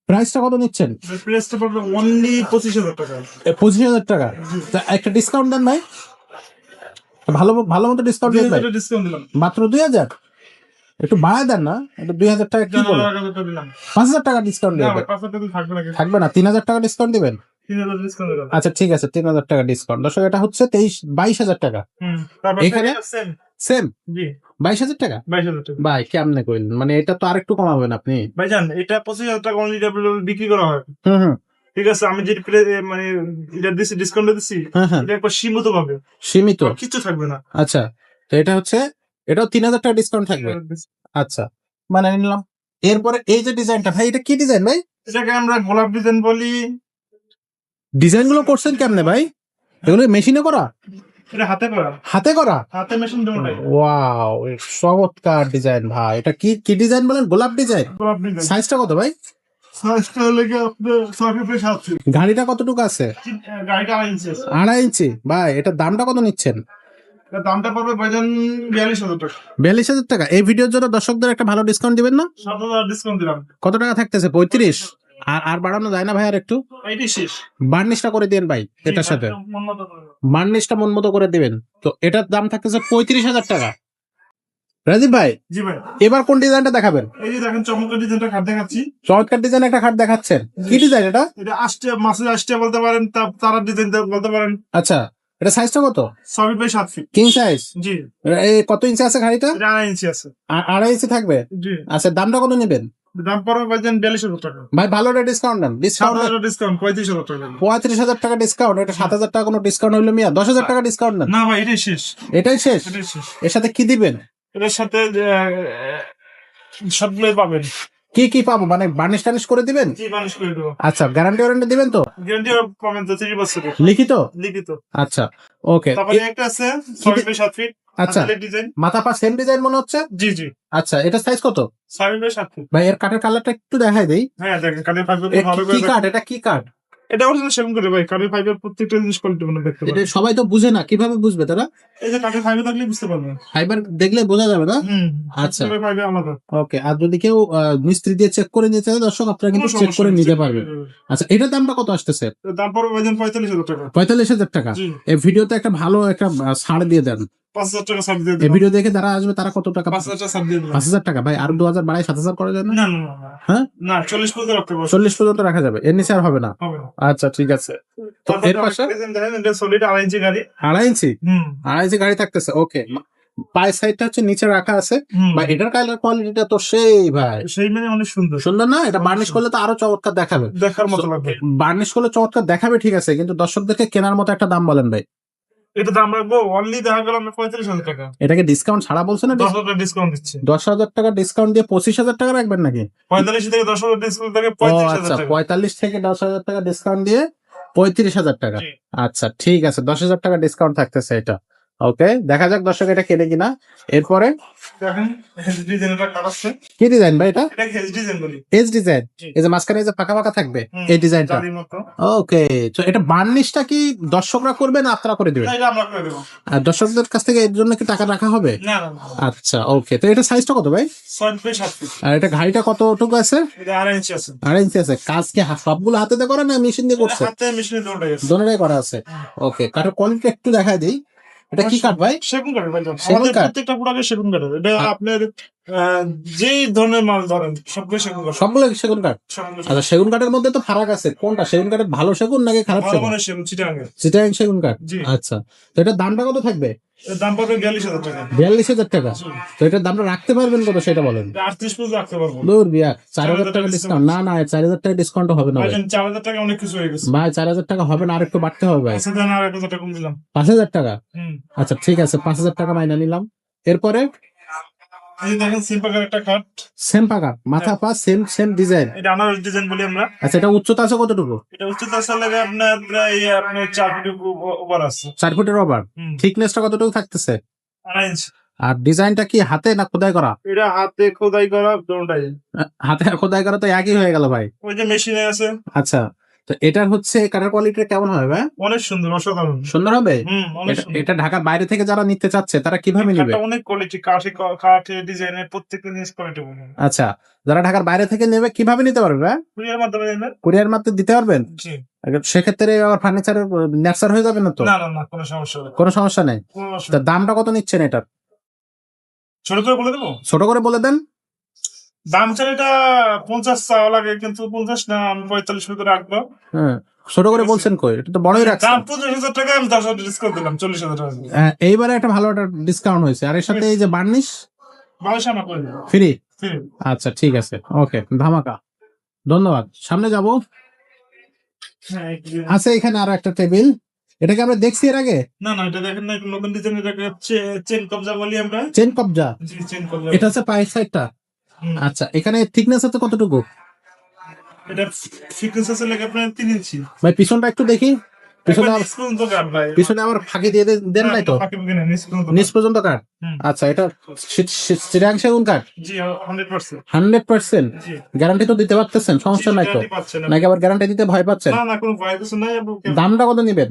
প্রাইসটা কত নিচ্ছেন? প্রাইসটা পড়বে অনলি 25,000 টাকা। 25,000 টাকা। তা একটা ডিসকাউন্ট দেন ভাই, ভালো ভালো মতো ডিসকাউন্ট দেন ভাই। 2,000 টাকা ডিসকাউন্ট দিলাম। মাত্র 2,000? একটু বাড়ায় দেন না, এটা 2,000 টাকা কি বলেন? 1,000 টাকা দিলাম। 5,000 টাকা ডিসকাউন্ট না দিবেন? ভাই, 5,000 টাকা থাকবে নাকি? থাকবে না? 3,000 টাকা ডিসকাউন্ট দিবেন? 3,000 ডিসকাউন্ট দিলাম। আচ্ছা ঠিক আছে, 3,000 টাকা ডিসকাউন্ট। দর্শক এটা হচ্ছে 22,000 টাকা। তারপর এখানে? সেম। সেম জি 22,000 টাকা? 22,000 টাকা। ভাই কেমনে কইলেন, মানে এটা তো আরেকটু কমাবেন আপনি। ভাইজান এটা 25,000 টাকা অনলি বিক্রি করা হয়। হুম। ঠিক আছে, আমি যে মানে এটা দিচ্ছি, ডিসকাউন্ট দিচ্ছি, হ্যাঁ। এটা একবার সীমিত পাবে, সীমিত? কিছু থাকবে না। আচ্ছা, তো এটা হচ্ছে, এটাও 3,000 টাকা ডিসকাউন্ট থাকবে? আচ্ছা, মানে নিলাম। এরপরে এই যে ডিজাইনটা ভাই, এটা কি ডিজাইন ভাই? এটাকে আমরা গোলাপ ডিজাইন বলি। ডিজাইন গুলো করছেন কেমনে ভাই? এগুলো মেশিনে করা? এটা হাতে করা। হাতে করা? হাতে মেশিন দুটোটাই। ওয়াও, চমৎকার ডিজাইন ভাই। এটা কি কি ডিজাইন বলেন? গোলাপ ডিজাইন? গোলাপ ডিজাইন। সাইজটা কত ভাই? সাইজটা লেগে আপনার 6 ফিট বাই 7 ফিট। গাড়িটা কতটুকু আছে? গাড়িটা 2.5 ইঞ্চি আছে। 2.5 ইঞ্চি। ভাই এটার দামটা কত নিচ্ছেন? এটার দামটা পড়বে ভাইজান 42,000 টাকা। 42,000 টাকা। এই ভিডিওর জন্য দর্শকদের একটা ভালো ডিসকাউন্ট দিবেন না? 7,000 ডিসকাউন্ট দিলাম। কত টাকা থাকতেছে? 35? আর বাড়ানো যায় না ভাই আর একটু? এইটাই শেষ। বার্নিশটা করে দিন ভাই এটার সাথে। মন মতো করবে। বার্নিশটা মন মতো করে দিবেন। তো এটার দাম থাকতেছে 35,000 টাকা। রাজীব ভাই, জি ভাই, এবার কোন ডিজাইনটা দেখাবেন? এই যে দেখেন চমৎকার ডিজাইনটা খাট দেখাচ্ছি। চমৎকার ডিজাইন একটা খাট দেখাচ্ছেন, কি ডিজাইন এটা? এটা আষ্টে মাসের আষ্টে বলতে পারেন, তারা ডিজাইন বলতে পারেন। আচ্ছা, এটা সাইজটা কত? 6 feet by 7 feet. King size? জি, কত ইঞ্চি আছে গাড়িটা? এটা 2.5 ইঞ্চি আছে। আড়াই ইঞ্চি থাকবে? জি, আচ্ছা, দামটা কত নেবেন দাম পড়বে ভাইজান 42,000 টাকা। ভাই? ভালো একটা ডিসকাউন্ট দেন। ডিসকাউন্ট 7,000 ডিসকাউন্ট 35,000 টাকা। 35,000 টাকা ডিসকাউন্ট। এটা 7,000 টাকা কোনো ডিসকাউন্ট হইলো মিয়া? 10,000 টাকা ডিসকাউন্ট দেন। না ভাই, এটাই শেষ, এটাই শেষ? এটাই শেষ। এর সাথে কি দিবেন? এটার সাথে সবগুলোই পাবেন। কি কি পাবো? মানে বার্নিশ টার্নিশ করে দিবেন? জি, মানুষ করে দেবো। আচ্ছা, গ্যারান্টি ওয়ারেন্টি দিবেন তো? গ্যারান্টি পাবেন তো 3 বছরের লিখিত? লিখিত। আচ্ছা, ওকে। তারপরে একটা আছে 6 ফিট বাই 7 ফিট। আচ্ছা, ডিজাইন। মাথা পা সেম ডিজাইন মনে হচ্ছে। জি জি, আচ্ছা, এটা সাইজ কত 6 ফিট বাই 7 ফিট। ভাই? এর কাঠের কালারটা একটু দেখাই দেই। হ্যাঁ দেখেন, কাঠের ফাইবার ভালো কি করে। কাঠ এটা? কি কাঠ এটা অরিজিনাল সেগুন করে ভাই, কাঠের ফাইবার প্রত্যেকটা জিনিস কোয়ালিটি মানে দেখতে এটা? পাবেন। সবাই তো বুঝে না, কিভাবে বুঝবে তারা? এই যে কাঠের ফাইবার থাকলে বুঝতে পারবেন। ফাইবার দেখলে বোঝা যাবে না? হুম, আচ্ছা। কাঠের ফাইবার আলাদা। ওকে। আর যদি কেউ মিস্ত্রি দিয়ে চেক করে নিতে চায়, দর্শক আপনারা কিন্তু কোনো চেক সমস্যা করে নেই, নিতে check পারবেন। করে নেবেন। আচ্ছা, এটার দামটা কত আসতেছে? দাম পড়বে ভাইজান 45,000 টাকা। 45,000 টাকা। জি, এই ভিডিওতে একটা ভালো একটা ছাড় দিয়ে দেন। 5,000 টাকা ছাড় দিয়ে এই দেবো। ভিডিও দেখে যারা আসবে তারা কত টাকা? 5,000 টাকা ছাড় দিয়ে দেবো। 5,000 টাকা। ভাই আর 2,000 বাড়াই 7,000 করা যায় না? না না না না। হ্যাঁ, না, 40 পর্যন্ত রাখতে পারবো। 40 পর্যন্ত রাখা যাবে, এর নিচে আর হবে না? হবে না। আচ্ছা, ঠিক আছে। তো তারপরে এর পাশে দেখেন, এটা সলিড 2.5 ইঞ্চি গাড়ি। আড়াই ইঞ্চি? হুম আড়াই ইঞ্চি গাড়ি থাকতেছে। ওকে। পায়ের সাইডটা হচ্ছে নিচে রাখা আছে। হুম। ভাই এটার কালার কোয়ালিটিটা তো সেই ভাই সেই মানে অনেক সুন্দর, সুন্দর না? এটা বার্নিশ করলে তো আরো চমৎকার দেখাবে। দেখার মতো লাগবে। বার্নিশ করলে চমৎকার দেখাবে, ঠিক আছে, কিন্তু দর্শকদেরকে কেনার মতো একটা দাম বলেন ভাই। এটা দাম রাখবো অনলি দেখা গেল আমরা 45,000 টাকা। এটাকে ডিসকাউন্ট ছাড়া বলছেন না? 10,000 টাকা ডিসকাউন্ট দিচ্ছে। 10,000 টাকা ডিসকাউন্ট দিয়ে 25,000 টাকা রাখবেন নাকি? 45 থেকে 10,000 ডিসকাউন্ট থেকে ও 35,000 আচ্ছা, টাকা। 45 থেকে 10,000 টাকা ডিসকাউন্ট দিয়ে 35,000 টাকা। জি। আচ্ছা, ঠিক আছে, 10,000 টাকা ডিসকাউন্ট থাকতেছে এটা। ওকে, দেখা যাক দর্শক এটা কেনে কিনা। এরপরে দেখেন হেজ ডিজাইন এটা কাট আছে। কি ডিজাইন ভাই এটা? এটা হেজ ডিজাইন বলি। Age design? জি। এই যে মাঝখানে এই যে ফাঁকা ফাঁকা থাকবে, হুম, এই ডিজাইনটা। জালির মতো। ওকে, তো এটা বার্নিশটা কি দর্শকরা করবে না আপনারা করে দিবেন? না, এটা আমরা করে দেবো। আর দর্শকদের কাছ থেকে এর জন্য কি টাকা রাখা হবে? না না না। আচ্ছা, ওকে। তো এটা সাইজটা কত ভাই? 6 ফিট বাই 7 ফিট। আর এটা ঘাড়িটা কতটুকু আছে? এটা 2.5 ইঞ্চি আছে। আড়াই ইঞ্চি আছে। কাজ কি সবগুলো হাতে দিয়ে করে না মেশিন দিয়ে করছে? হাতে মেশিনে দুটোই আছে। দোনোটাই করা আছে। ওকে, কাঠের কোয়ালিটি একটু দেখাই দিই। এটা কি কাঠ ভাই? সেগুন কাঠের ভাই। সেগুন আমাদের কাঠ? প্রত্যেকটা প্রোডাক্টে সেগুন কাঠের। এটা আপনার যেই ধরনের মাল ধরেন সবগুলো সেগুন কাঠ। সবগুলো সেগুন কাঠ? সবগুলো আচ্ছা, সেগুন কাঠের মধ্যে তো ফারাক আছে। কোনটা সেগুন কাঠের ভালো সেগুন নাকি খারাপ ভালো সেগুন? মানের সেগুন চিটাগাঙ্গের। চিটাগাং সেগুন কাঠ? জি। আচ্ছা, তো এটার দামটা কত থাকবে? এর দাম পড়বে 42,000 টাকা। 42,000 টাকা। তো এটার দামটা রাখতে পারবেন কত সেটা বলেন? এটা 38 পর্যন্ত রাখতে পারবো। দূর বিয়া, 4,000 4,000 টাকা টাকা ডিসকাউন্ট? না না, 4,000 টাকা ডিসকাউন্ট হবে না ভাই। ভাইজান 4,000 টাকা অনেক কিছু হয়ে গেছে। ভাই 4,000 টাকা হবে না, আর একটু বাড়তে হবে ভাই। আচ্ছা দেন আর 1,000 টাকা কম দিলাম। 5,000 টাকা? হুম। আচ্ছা, ঠিক আছে, 5,000 টাকা মাইনা নিলাম। এরপরে এই যে দেখেন সিম্পল একটা কাট। সেম পাকা, মাথা পা সেম সেম ডিজাইন। এটা আনারস ডিজাইন বলি আমরা। আচ্ছা, এটা উচ্চতা আছে কতটুকু? এটা উচ্চতা আসলে আপনার প্রায় আপনার 4 ফিট উপর আছে। 4 ফুটের ওভার। হুম। থিকনেসটা কতটুকু থাকতেছে? 2.5 ইঞ্চি। আর ডিজাইনটা কি হাতে না খোদাই করা? এটা হাতে খোদাই করা দুটোটাই। হাতে আর খোদাই করা তো একই হয়ে গেল ভাই। ওই যে মেশিনে আছে। আচ্ছা, তো এটার হচ্ছে কাঠের কোয়ালিটি কেমন হবে ভাই? অনেক সুন্দর, অসাধারণ। সুন্দর হবে? হুম, অনেক এটা সুন্দর। এটা ঢাকার বাইরে থেকে যারা নিতে চাচ্ছে তারা কিভাবে নিবে? কাঠটা অনেক কোয়ালিটি, কাঠে ডিজাইনের প্রত্যেকটা জিনিস কোয়ালিটি বলুন। আচ্ছা, যারা ঢাকার বাইরে থেকে নেবে কিভাবে নিতে পারবে ভাই? কুরিয়ার মাধ্যমে নেবেন? কুরিয়ার মাধ্যমে দিতে পারবেন? জি। সেক্ষেত্রে আবার ফার্নিচারের ন্যাপসার হয়ে যাবে না তো? না না না, কোনো সমস্যা নেই। কোনো সমস্যা নেই। কোনো তা অসুবিধা নেই। দামটা কত নিচ্ছেন এটার? ছোট করে বলে দেবো? ছোট করে বলে দেন। দাম চাই এটা 50 চাওয়া লাগে, কিন্তু 50 না, আমি 45 ভিতরে রাখবো। হ্যাঁ, ছোট করে বলছেন কই? এটা তো বড়ই রাখছেন। দাম 45,000 টাকা, আমি 10,000 ডিসকাউন্ট দিলাম, 40,000 টাকা। এইবারে একটা ভালো একটা ডিসকাউন্ট হয়েছে। আর এর সাথে এই যে বার্নিশ বারোশো আমরা করে দেবো। ফ্রি? হুম। আচ্ছা, ঠিক আছে, ওকে, ধামাকা। ধন্যবাদ। সামনে যাব। হ্যাঁ, আছে এখানে আরো একটা টেবিল। এটাকে আমরা দেখছি এর আগে? না না, এটা দেখেন না, একটা নতুন ডিজাইন। এটাকে চেন কবজা বলি আমরা। চেন কবজা? জি, চেন কবজা। এটা হচ্ছে পায়ের সাইডটা। হুম। আচ্ছা, এখানে থিকনেস আছে কতটুকু এটা ফিটনেস আছে লাগে আপনার 3 ইঞ্চি। ভাই? পিছনটা একটু দেখি। পিছনে একবার নিচ পর্যন্ত কাট ভাই। পিছনে আবার ফাঁকি দিয়ে দেন নাই তো? ফাঁকি ফুঁকি নেই, নিচ পর্যন্ত নিচ কাট। পর্যন্ত কাঠ? হুম। আচ্ছা, এটা চিরাং সেগুন কাঠ? জি, 100%। 100%? জি। গ্যারান্টি তো দিতে পারতেছেন, সমস্যা নাই তো? গ্যারান্টি পাচ্ছেন না। নাকি আবার গ্যারান্টি দিতে ভয় পাচ্ছেন? না না, কোনো ভয় কিছু নাই। এবং দামটা কত নিবেন?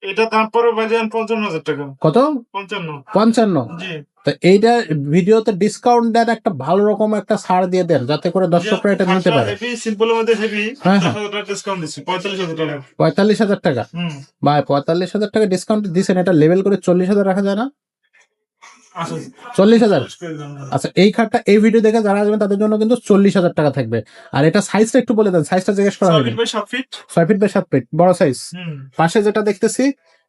এটা দাম পড়বে ভাইজান 55,000 টাকা। কত? 55। 55? জি। তো এইটা ভিডিওতে ডিসকাউন্ট দেন, একটা ভালো রকম একটা ছাড় দিয়ে দেন যাতে করে দর্শকরা এটা নিতে পারে। হেভি সিম্পলের মধ্যে হেভি। হ্যাঁ, হ্যাঁ। 10,000 টাকা ডিসকাউন্ট দিচ্ছি, 45,000 টাকা। 45,000 টাকা? হুম। ভাই 45,000 টাকা ডিসকাউন্ট দিচ্ছেন, এটা লেভেল করে 40,000 রাখা যায় না? আসুন 40,000। করে দিলাম। আচ্ছা, এই খাটটা এই ভিডিও দেখে যারা আসবেন তাদের জন্য কিন্তু 40,000 টাকা থাকবে। আর এটা সাইজটা একটু বলে দেন, সাইজটা জিজ্ঞেস করা 6 হয়নি। Feet by 7 feet. 6 feet by 7 feet, বড় সাইজ। হুম, পাশে যেটা দেখতেছি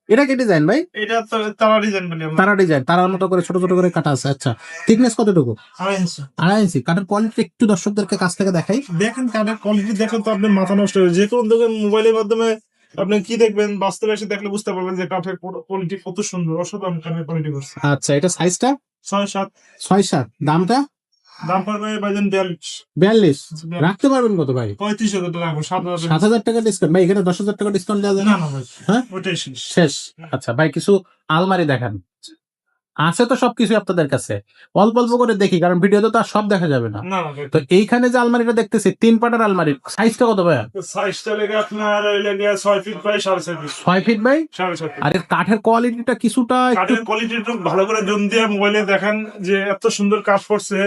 এটা কি ডিজাইন ভাই? এটা তো তারা ডিজাইন বলি আমরা। তারা ডিজাইন, তারার মতো করে ছোট ছোট করে কাটা আছে। আচ্ছা, থিকনেস কতটুকু? 2.5 ইঞ্চি। 2.5 ইঞ্চি। কাঠের কোয়ালিটি একটু দর্শকদেরকে কাছ থেকে দেখাই। দেখেন কাঠের কোয়ালিটি দেখেন তো আপনার মাথা নষ্ট হয়ে যাবে। যে কোনো দোকান মোবাইলের মাধ্যমে আপনি কি দেখবেন, বাস্তবে এসে দেখলে বুঝতে পারবেন যে কাঠের কোয়ালিটি কত সুন্দর, অসাধারণ কাঠের কোয়ালিটি করছে। আচ্ছা, এটা সাইজটা 6-7। 6-7। দামটা দাম পড়বে ভাইজান 42। 42। রাখতে পারবেন কত ভাই? 35,000 টাকা রাখবো, 7,000 টাকা। 7,000 টাকা ডিসকাউন্ট ভাই, এখানে 10,000 টাকা ডিসকাউন্ট দেওয়া যায় না না? না ভাই, হ্যাঁ, ওটাই শেষ। শেষ। আচ্ছা ভাই, কিছু আলমারি দেখান। আছে তো সবকিছু আপনাদের কাছে, অল্প অল্প করে দেখি, কারণ ভিডিওতে তো আর সব দেখা যাবে না। না না ভাই, তো এইখানে যে আলমারিটা দেখতেছি 3 পাটার আলমারি, সাইজটা কত ভাইয়া? সাইজটা লেগে আপনার লেগে 6 feet by 7.5 feet. 6 feet by. 7.5 feet. আর এর কাঠের কোয়ালিটিটা কিছুটা একটু কাঠের কোয়ালিটি একটু ভালো করে জোন দিয়ে মোবাইলে দেখান যে এত সুন্দর কাঠ পড়ছে।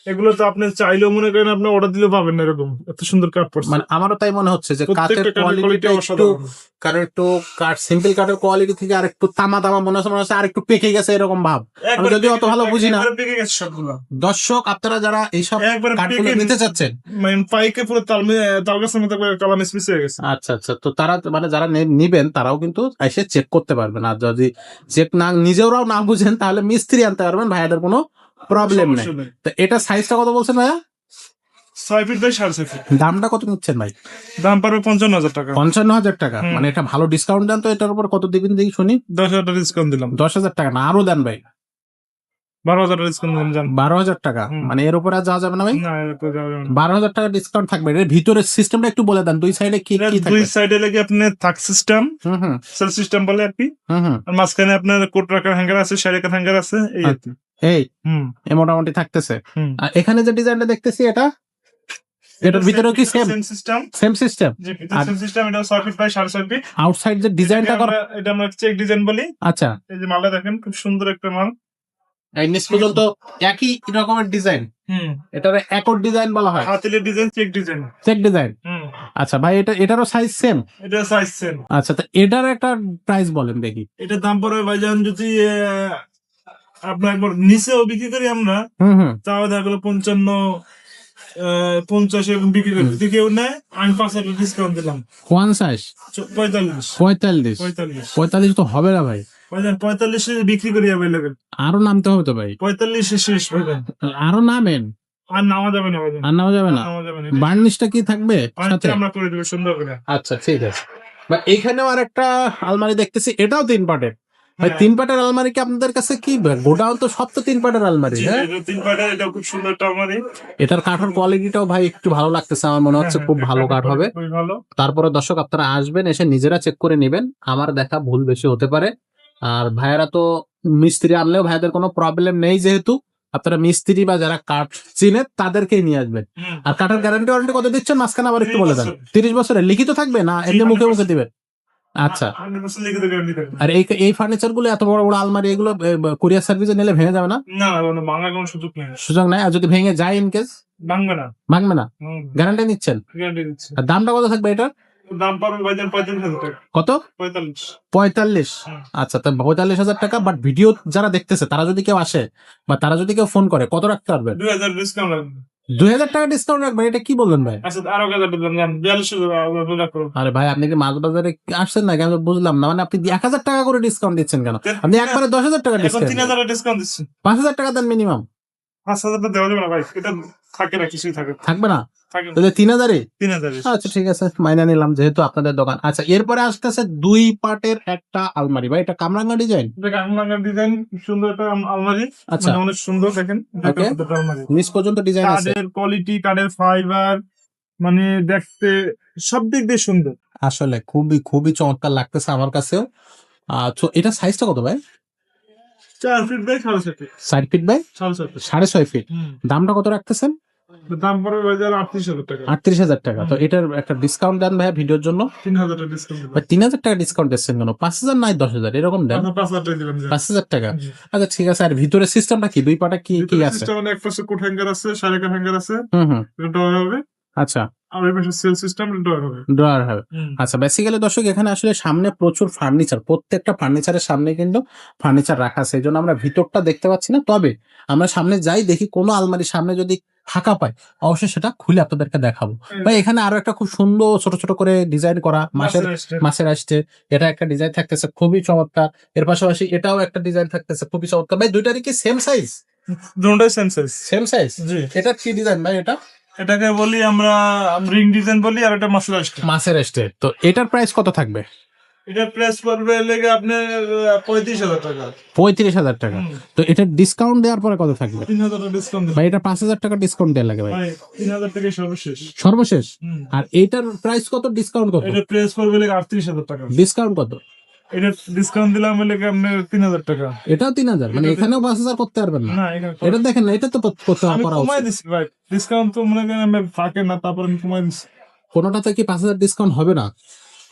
এগুলো তো আপনি চাইলেও মনে করেন আপনি অর্ডার দিলেও পাবেন না, এরকম এত সুন্দর কাঠ পড়ছে। মানে আমারও তাই মনে হচ্ছে যে কাঠের প্রত্যেকটা কাঠের কোয়ালিটি কোয়ালিটিটা একটু, অসাধারণ। কারণ একটু কাঠ সিম্পল কাঠের কোয়ালিটি থেকে আর একটু তামা তামা মনে হচ্ছে আর একটু পেকে গেছে এরকম ভাব। আমি একবারে যদিও অত ভালো বুঝি না। একবারে পেকে গেছে সবগুলো। দর্শক আপনারা যারা এইসব একবারে কাঠগুলো পেকে নিতে চাচ্ছেন, মানে পাইকে পুরো তাল গাছের মতো করে কালার মিসমিস হয়ে গেছে। আচ্ছা আচ্ছা, তো তারা মানে যারা নিবেন তারাও কিন্তু এসে চেক করতে পারবেন। আর যদি চেক না নিজেরাও না বুঝেন তাহলে মিস্ত্রি আনতে পারবেন, ভাইয়াদের কোনো প্রবলেম নেই। সমস্যা নেই। তো এটা সাইজটা কত বলছেন ভাইয়া? 6 ফিট বাই 7.5 ফিট। দামটা কত নিচ্ছেন ভাই? দাম পারবে 55,000 টাকা। 55,000 টাকা। হুম। মানে এটা ভালো ডিসকাউন্ট দেন তো, এটার উপর কত দিবেন দেখি শুনি। 10,000 টাকা ডিসকাউন্ট দিলাম। 10,000 টাকা না আরো দেন ভাই? 12,000 টাকা ডিসকাউন্ট দিলাম জান। 12,000 টাকা। হুম। মানে এর উপর আর যাওয়া যাবে না ভাই? না এর উপরে যাওয়া যাবে না। 12,000 টাকা ডিসকাউন্ট থাকবে। এর ভিতরের সিস্টেমটা একটু বলে দেন, দুই সাইডে কি এটার কি দুই থাকবে? সাইডে লেগে আপনার থাক সিস্টেম, হুম হুম সেল সিস্টেম বলে আর কি। হুম হুম। আর মাঝখানে আপনার কোট রাখার হ্যাঙ্গার আছে, শাড়ি রাখার হ্যাঙ্গার আছে, এই আর কি। এই হুম এ মোটামুটি থাকতেছে। হুম। আর এখানে যে ডিজাইনটা দেখতেছি এটা, এটার ভিতরেও কি same same system. Same system? জি, আর সেম সিস্টেম। এটা 6 ফিট বাই 7.5 ফিট। আউটসাইড যে ডিজাইনটা করা, এটা আমরা চেক ডিজাইন বলি। আচ্ছা, এই যে মালটা দেখেন, খুব সুন্দর একটা মাল। এই নিচ পর্যন্ত একই রকমের ডিজাইন, হুম। এটার একর ডিজাইন বলা হয়, হাতিলের design, check design. Check design. হুম। আচ্ছা ভাই, এটারও সাইজ সেম? এটা সাইজ সেম। আচ্ছা, তো এটার একটা প্রাইস বলেন দেখি। এটার দাম পড়বে ভাইজান যদি আপনার একবার নিচেও বিক্রি করি আমরা, হুম হুম। তাও দেখা গেলো 50 এরকম বিক্রি করি। যদি কেউ নেয় আমি 5,000 ডিসকাউন্ট দিলাম। 50, 45 45। 45 45 তো হবে না ভাই, ভাইজান, 45 বিক্রি করি অ্যাভেলেবেল। আরো নামতে হবে তো ভাই, 45 শেষ ভাইজান। আরো নামেন। আর নামা যাবে না ভাইজান, আর নামা যাবে না? নামা যাবে না। বার্নিশটা কি থাকবে সাথে? পাঁচটা আমরা করে দেবো সুন্দর করে। আচ্ছা ঠিক আছে। বা এখানেও আর একটা আলমারি দেখতেছি, এটাও 3 পার্টের। ভাই হ্যাঁ। 3 পার্টের আলমারি কি আপনাদের কাছে কি গোডাউন তো সব তো 3 পার্টের আলমারি? জি, হ্যাঁ, এটা 3 পার্টের, এটা খুব সুন্দর একটা আলমারি। এটার কাঠের কোয়ালিটিটাও ভাই একটু ভালো লাগতেছে, আমার মনে হচ্ছে খুব ভালো কাঠ হবে। খুবই ভালো। তারপরে দর্শক আপনারা আসবেন, এসে নিজেরা চেক করে নেবেন, আমার দেখা ভুল বেশি হতে পারে। আর ভাইয়েরা তো মিস্ত্রি আনলেও ভাইদের কোনো প্রবলেম নেই, যেহেতু আপনারা মিস্ত্রি বা যারা কাঠ চিনে তাদেরকেই নিয়ে আসবেন। হুম। আর কাঠের গ্যারান্টি ওয়ারেন্টি কত দিচ্ছেন মাঝখানে আবার একটু 30 বলে দেন। বছর। 30 বছরের লিখিত থাকবে না এমনি মুখে মুখে দিবেন? আচ্ছা। 100% লিখিত guarantee থাকবে। আর এই ফার্নিচার গুলো এত বড় বড় আলমারি, এগুলো কুরিয়ার সার্ভিসে নিলে ভেঙে যাবে না? না না, কোনো ভাঙার কোনো সুযোগ নেই। সুযোগ নাই? আর যদি ভেঙে যায় ইন কেস? ভাঙবে না। ভাঙবে না, গ্যারান্টি নিচ্ছেন? গ্যারান্টি দিচ্ছি। আর দামটা কত থাকবে এটার? দাম পাবেন ভাইজান 45,000 টাকা। কত? 45। 45। হুম। আচ্ছা, তো 45,000 টাকা। বাট ভিডিও যারা দেখতেছে তারা যদি কেউ আসে বা তারা যদি কেউ ফোন করে, কত রাখতে পারবেন? 2,000 ডিসকাউন্ট লাগবে। 2,000 টাকা ডিসকাউন্ট রাখবেন? এটা কি বললেন ভাই? আচ্ছা, আরো 1,000 দিলাম জান, 42,000 রাখো। আরে ভাই, আপনি কি মাছ বাজারে আসছেন নাকি? আমি তো বুঝলাম না, মানে আপনি 1,000 টাকা করে ডিসকাউন্ট দিচ্ছেন কেন? আপনি একবারে 10,000 টাকা এখন ডিসকাউন্ট, 3,000 ডিসকাউন্ট দিচ্ছি। 5,000 টাকা দেন মিনিমাম। 5,000 টা দেওয়া যাবে না ভাই, এটা থাকে না, কিছুই থাকে না। থাকবে না? থাকে না। তাহলে 3,000-ই? 3,000। আচ্ছা ঠিক আছে, মাইনা নিলাম যেহেতু আপনাদের দোকান। আচ্ছা, এরপরে আসতেছে 2 পার্টের একটা আলমারি। ভাই এটা কামরাঙ্গা ডিজাইন? এটা গাংলাঙ্গার ডিজাইন, সুন্দর একটা আলমারি। আচ্ছা। মানে অনেক সুন্দর, দেখেন এটা Okay. একটা আলমারি। নিচ পর্যন্ত ডিজাইন আছে? কাঠের কোয়ালিটি, কাঠের ফাইবার, মানে দেখতে সব দিক দিয়ে সুন্দর। আসলে খুবই খুবই চমৎকার লাগতেছে আমার কাছেও। তো এটা সাইজটা কত ভাই? 4 feet by 6.5 feet. 4 feet by 6.5 6.5 feet. হুম। দামটা কত রাখতেছেন? দাম পড়বে বাজার 38,000 টাকা। 38,000 টাকা। তো এটার একটা ডিসকাউন্ট দেন ভাই ভিডিওর জন্য। 3,000 টাকা ডিসকাউন্ট দিলাম। ভাই 3,000 টাকা ডিসকাউন্ট দিচ্ছেন কেন? 5,000 নাই 10,000 এরকম দেন। আপনার 5,000 টাকা দিলাম জান। 5,000 টাকা। জি। আচ্ছা ঠিক আছে। আর ভিতরের সিস্টেমটা কি? 2 পাটা কি কি ভিতরে আছে? সিস্টেম, মানে এক পাশে কোট হ্যাঙ্গার আছে, শাড়িকার হ্যাঙ্গার আছে, হুম হুম। এটা ড্রয়ার হবে। আচ্ছা, আর এই পাশে সেল সিস্টেম ড্রয়ার হবে। ড্রয়ার হবে। আচ্ছা, বেসিক্যালি দর্শক এখানে আসলে সামনে প্রচুর ফার্নিচার, প্রত্যেকটা ফার্নিচারের সামনে কিন্তু ফার্নিচার রাখা আছে, এই জন্য আমরা ভিতরটা দেখতে পাচ্ছি না। তবে আমরা সামনে যাই, দেখি কোনো আলমারির সামনে যদি ফাঁকা পাই অবশ্যই সেটা খুলে আপনাদেরকে দেখাবো। ভাই এখানে আরো একটা খুব সুন্দর ছোট ছোট করে ডিজাইন করা মাছের আসছে, এটা একটা ডিজাইন থাকতেছে খুবই চমৎকার। এর পাশাপাশি এটাও একটা ডিজাইন থাকতেছে খুবই চমৎকার। ভাই দুইটারই কি সেম সাইজ? দুটোই সেম সাইজ। Same size? জি। এটা কি ডিজাইন ভাই? এটা এটাকে বলি আমরা রিং ডিজাইন বলি, আর এটা মাসুল আসছে। মাছের আসছে। তো এটার প্রাইস কত থাকবে? এটার প্রাইস পড়বে লেগে আপনার 35,000 টাকা। 35,000 টাকা। তো এটা ডিসকাউন্ট দেওয়ার পরে কত থাকবে? 3,000 টাকা ডিসকাউন্ট ভাই এটা 5,000 টাকা ডিসকাউন্ট দেওয়া লাগে ভাই। 3,000 টাকা সর্বশেষ। সর্বশেষ? আর এইটার প্রাইস কত, ডিসকাউন্ট কত? এটার প্রাইস পড়বে লেগে 38,000 টাকা। ডিসকাউন্ট কত? এটা ডিসকাউন্ট দিলাম লেগে আপনার 3,000 টাকা। এটাও 3,000, মানে এখানেও 5,000 করতে পারবেন না? না, এখানে এটা দেখেন না, এটা তো করতে আমি করা কমাই উচিত। দিছি ভাই, ডিসকাউন্ট তো মনে করেন আমি থাকে না, তারপর আমি কমাই দিছি। কোনোটাতে কি 5,000 ডিসকাউন্ট হবে না?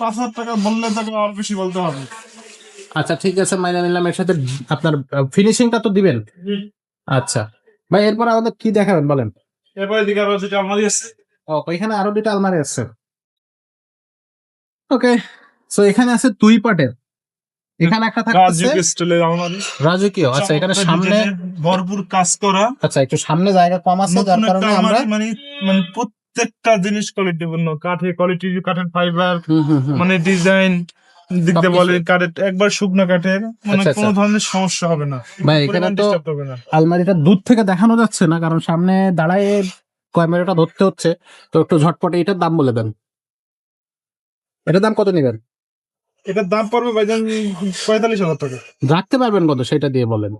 5,000 টাকা বললে তাকে আর বেশি বলতে হবে। আচ্ছা ঠিক আছে, মাইনে নিলাম। এর সাথে আপনার ফিনিশিংটা তো দিবেন। আচ্ছা ভাই, এরপর আমাদের কি দেখাবেন বলেন? এরপরে দিকে আবার যেটা আলমারি আছে। ও, এখানে আরো দুটো আলমারি আছে। ওকে, সো এখানে আছে দুই পার্টের। এখানে একটা থাকতেছে রাজকীয় স্টাইলের আলমারি। রাজকীয়। আচ্ছা, এখানে সামনে ভরপুর কাজ করা। আচ্ছা একটু সামনে জায়গা কম আছে, যার নতুন একটা কারণে আমরা আলমারি, মানে প্রত্যেকটা জিনিস কোয়ালিটিপূর্ণ, কোয়ালিটি, কাঠের ফাইবার, মানে ডিজাইন দিক দিয়ে সবকিছু। বলে, কাঠের একবার শুকনো কাঠের, মানে আচ্ছা, কোনো আচ্ছা। ধরনের সমস্যা হবে না। ভাই এখানে পরিমাণ তো disturb হবে না। আলমারিটা দূর থেকে দেখানো যাচ্ছে না, কারণ সামনে দাঁড়ায় ক্যামেরাটা ধরতে হচ্ছে। তো একটু ঝটপটে এটার দাম বলে দেন। এটার দাম কত নেবেন? এটার দাম পড়বে ভাইজান 45,000 টাকা। রাখতে পারবেন কত সেটা দিয়ে বলেন।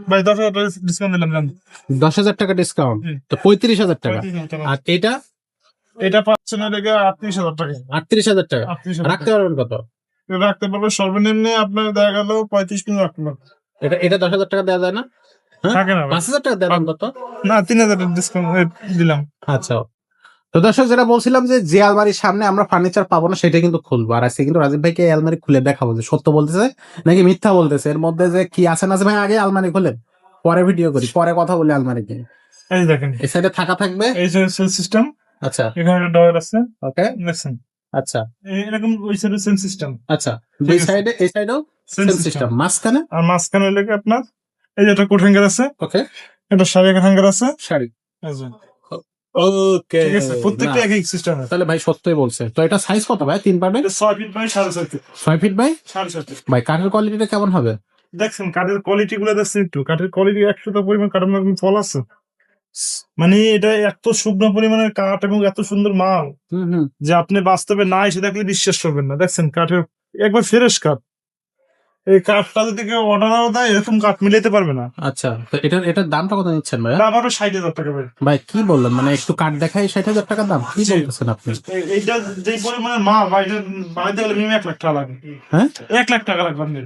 ভাই 10,000 টাকা ডিসকাউন্ট দিলাম জান। 10,000 টাকা ডিসকাউন্ট, তো 35,000 টাকা। 35,000 টাকা। আর এটা এটা পাচ্ছেন লেগে 38,000 টাকা। 38,000 টাকা। 38,000 রাখতে পারবেন কত? এটা রাখতে পারবে সর্বনিম্ন আপনার দেখা গেল 35 কিন্তু রাখতে পারবে। এটা 10,000 টাকা দেওয়া যায় না? হ্যাঁ, থাকে না ভাই। 5,000 টাকা দেওয়া কত? না, 3,000 টাকা ডিসকাউন্ট দিলাম। আচ্ছা, তো দর্শক যেটা বলছিলাম যে আলমারির সামনে আমরা ফার্নিচার পাবো না সেটা কিন্তু খুলবো। আর আজকে কিন্তু রাজীব ভাইকে এই আলমারি খুলে দেখাবো যে সত্য বলতেছে নাকি মিথ্যা বলতেছে, এর মধ্যে যে কি আছে না আছে। ভাই আগে আলমারি খুলেন, পরে ভিডিও করি, পরে কথা বলি আলমারি নিয়ে। এই দেখেন, এই সাইডে থাকা থাকবে। এই যে সেল সিস্টেম, আচ্ছা এখানে একটা ডয়ার আছে, ওকে। দেখছেন? আচ্ছা এরকম ওই সাইডে সেল সিস্টেম, আচ্ছা, দুই আছে। সাইডে, এই সাইডেও সেল সেম সিস্টেম। সিস্টেম। মাঝখানে আর মাঝখানে লেগে আপনার এই যে একটা কোট হ্যাঙ্গার আছে, ওকে, একটা শাড়ি হ্যাঙ্গার আছে। শাড়ি। এই যে, ওকে, ঠিক আছে, প্রত্যেকটা এক এক সিস্টেম আছে। তাহলে ভাই সত্যই বলছে। তো এটা সাইজ কত ভাই? 3 পার্টে এটা 6 feet by 6.5 feet. 6 feet by 6.5 ভাই। কাঠের কোয়ালিটিটা কেমন হবে? দেখছেন কাঠের কোয়ালিটি গুলো দেখছেন একটু, কাঠের কোয়ালিটি 100 পরিমাণ কাঠের মধ্যে ফল আছে। মানে এটা এত শুকনো পরিমাণের কাঠ এবং এত সুন্দর মাল হুম। যে আপনি বাস্তবে না এসে দেখলে বিশ্বাস করবেন না। দেখছেন কাঠের একবার ফ্রেশ কাঠ, এই কাঠটা যদি কেউ অর্ডারও দেয় এরকম কাঠ মিলাইতে পারবে না। আচ্ছা, তো এটার দামটা কত নিচ্ছেন ভাই? দাম আরো 60,000 টাকা ভাই। ভাই কি বললেন, মানে একটু কাঠ দেখাই 60,000 টাকা দাম? কি জি। বলতেছেন আপনি? এইটা যে পরিমাণের মাল ভাই, এটা বানাইতে গেলে মিনিমাম 1 লাখ টাকা লাগে। হ্যাঁ, 1 লাখ টাকা লাগবে আপনার।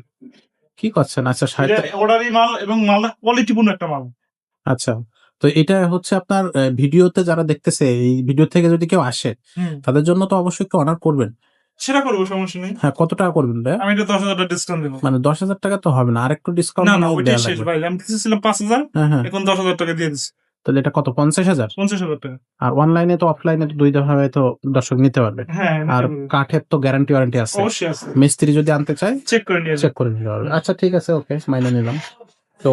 কি করছেন? আচ্ছা 60। অর্ডারি মাল এবং মালটা কোয়ালিটিপূর্ণ একটা মাল। আচ্ছা, তো এটা হচ্ছে আপনার ভিডিওতে যারা দেখতেছে, এই ভিডিও থেকে যদি কেউ আসে তাদের জন্য তো অবশ্যই একটু অর্ডার করবেন। সেটা করবো, সমস্যা নেই। হ্যাঁ, কত টাকা করবেন ভাই? আমি এটা 10,000 টাকা ডিসকাউন্ট দেবো। মানে 10,000 টাকা তো হবে না, আর একটু ডিসকাউন্ট না না, ওইটাই দেওয়া শেষ লাগবে। ভাই। আমি দিয়েছিলাম 5,000, হ্যাঁ, এখন 10,000 টাকা দিয়ে দিচ্ছি। তাহলে এটা কত? 50,000। 50,000 টাকা। আর অনলাইনে তো অফলাইনে তো দুই ভাবে তো দর্শক নিতে পারবে। হ্যাঁ, আর কাঠের তো গ্যারান্টি ওয়ারেন্টি আছে। অবশ্যই আছে, মিস্ত্রি যদি আনতে চায় চেক করে নিয়ে চেক করে নিতে পারবে। আচ্ছা ঠিক আছে, ওকে, মাইনে নিলাম। তো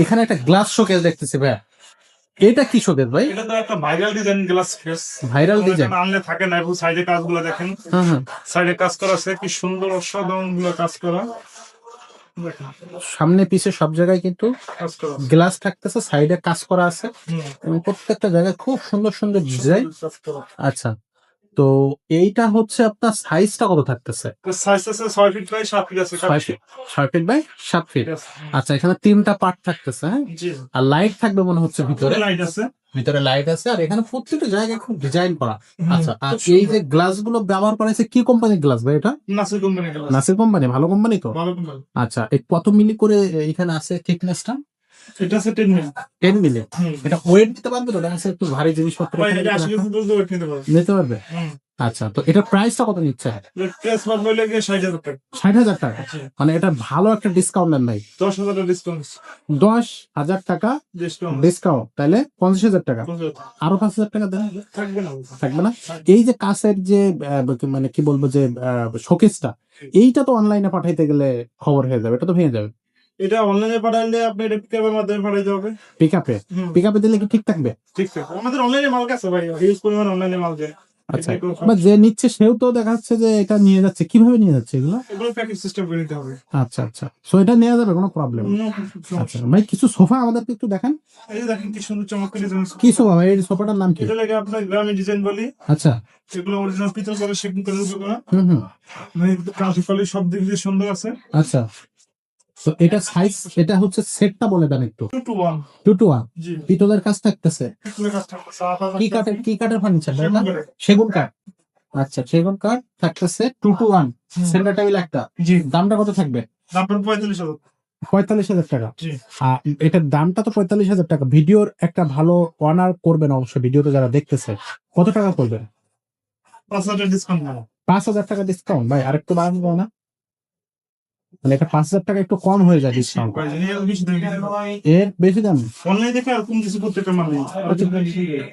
এখানে একটা গ্লাস শোকেস দেখতেছি ভাই, এটা কি শোকেস ভাই? এটা তো একটা viral design, glass case. Viral design. আনলে থাকে না, এবং সাইডে কাজগুলো দেখেন, হুম। সাইডে কাজ করা আছে, কি সুন্দর অসাধারণ গুলো কাজ করা। দেখেন সামনে পিছে সব জায়গায় কিন্তু কাজ করা আছে। গ্লাস থাকতেছে, সাইডে কাজ করা আছে, হুম, এবং প্রত্যেকটা জায়গায় খুব সুন্দর সুন্দর ডিজাইন। কাজ করা। আচ্ছা, তো এইটা হচ্ছে আপনার সাইজটা কত থাকতেছে? তো সাইজ আছে 6 ফিট বাই 7 ফিট আছে। 6 ফিট বাই 7 ফিট। Yes, আচ্ছা, এখানে 3টা পার্ট থাকতেছে, হ্যাঁ, জি। আর লাইট থাকবে মনে হচ্ছে ভিতরে। লাইট আছে। ভিতরে লাইট আছে, আর এখানে প্রত্যেকটা জায়গায় খুব ডিজাইন করা। আচ্ছা, আর এই যে গ্লাস গুলো ব্যবহার করা হয়েছে কি কোম্পানির গ্লাস ভাই? এটা Nasir company glass. Nasir company, ভালো কোম্পানি তো। ভালো কোম্পানি। আচ্ছা, এই কত মিলি করে এখানে আছে থিকনেসটা? এটা আছে 10 মিলি। 10 মিলি। হুম। এটা ওয়েট দিতে পারবে তো? দেখা যাচ্ছে একটু ভারী জিনিসপত্র ভাই, এখানে এটা রাখা 80 কেজি পর্যন্ত ওয়েট নিতে পারবে। নিতে পারবে। হুম। আচ্ছা, তো এটার প্রাইসটা কত নিচ্ছে? প্রেস পড়বে লেগে 60,000 টাকা। 60,000 টাকা? জি। মানে এটা ভালো একটা ডিসকাউন্ট দেন ভাই। 10,000 ডিসকাউন্ট। 10,000 টাকা ডিসকাউন্ট ডিসকাউন্ট, তাহলে 50,000 টাকা। আরো 5,000 টাকা দেন। থাকবে না। থাকবে না? এই যে কাছের যে মানে কি বলবো যে শোকেসটা, এইটা তো অনলাইনে পাঠাইতে গেলে খবর হয়ে যাবে, এটা তো ভেঙে যাবে। এটা অনলাইনে পাঠাইলে আপনি এটা পিকআপের মাধ্যমে পাঠাইতে হবে। পিকআপে হুম। পিকআপে দিলে কি ঠিক থাকবে? ঠিক আছে, আমাদের অনলাইনে মাল আছে ভাই, হিউজ পরিমাণ অনলাইনে মাল যায়। আচ্ছা, বা যে নিচ্ছে সেও তো দেখা যাচ্ছে যে এটা নিয়ে যাচ্ছে, কিভাবে নিয়ে যাচ্ছে এগুলো? এগুলো প্যাকেজ সিস্টেম করে নিতে হবে। আচ্ছা আচ্ছা, সো এটা নেওয়া যাবে, কোনো প্রবলেম? আচ্ছা ভাই, কিছু সোফা আমাদেরকে একটু দেখান। এই যে দেখেন কি সুন্দর চমৎকার ডিজাইন। কি সোফা ভাই? এই সোফাটার নাম কি? এটা লাগে আপনার গ্রামে ডিজাইন বলি। আচ্ছা। এগুলো অরিজিনাল পিতল করে সেগুন করে রূপে করা। হুম। মানে কাঁচি ফলে সব দিক দিয়ে সুন্দর আছে। আচ্ছা, তো এটা সাইজ, এটা হচ্ছে সেটটা বলে দেন একটু। 2 to 1। 2 to 1 জি। পিতলের কাজ থাকতেছে। পিতলের কাজ থাকতেছে। আঠা কি থাকতেছে। কাঠের, কি কাঠের ফার্নিচার? সেগুন কাঠের। সেগুন কাঠ। আচ্ছা, সেগুন কাঠ থাকতেছে 2 to 1 হুম। সেন্টার টেবিল একটা। জি। দামটা কত থাকবে? দাম পড়বে 45,000। 45,000 টাকা। জি। এটার দামটা তো 45,000 টাকা। ভিডিওর একটা ভালো অনার করবেন অবশ্যই, ভিডিওতে যারা দেখতেছে। কত টাকা করবেন? 5,000 ডিসকাউন্ট নাও। 5,000 টাকা ডিসকাউন্ট ভাই, আরেকটু বাড়ানো যায় না? মানে এটা 5,000 টাকা একটু কম হয়ে যায় ডিসকাউন্ট। ভাই জানি আর কিছু দেবে না। এর বেশি দাম? অনলাইনে দেখে আর কোন কিছু করতে মাল নেই।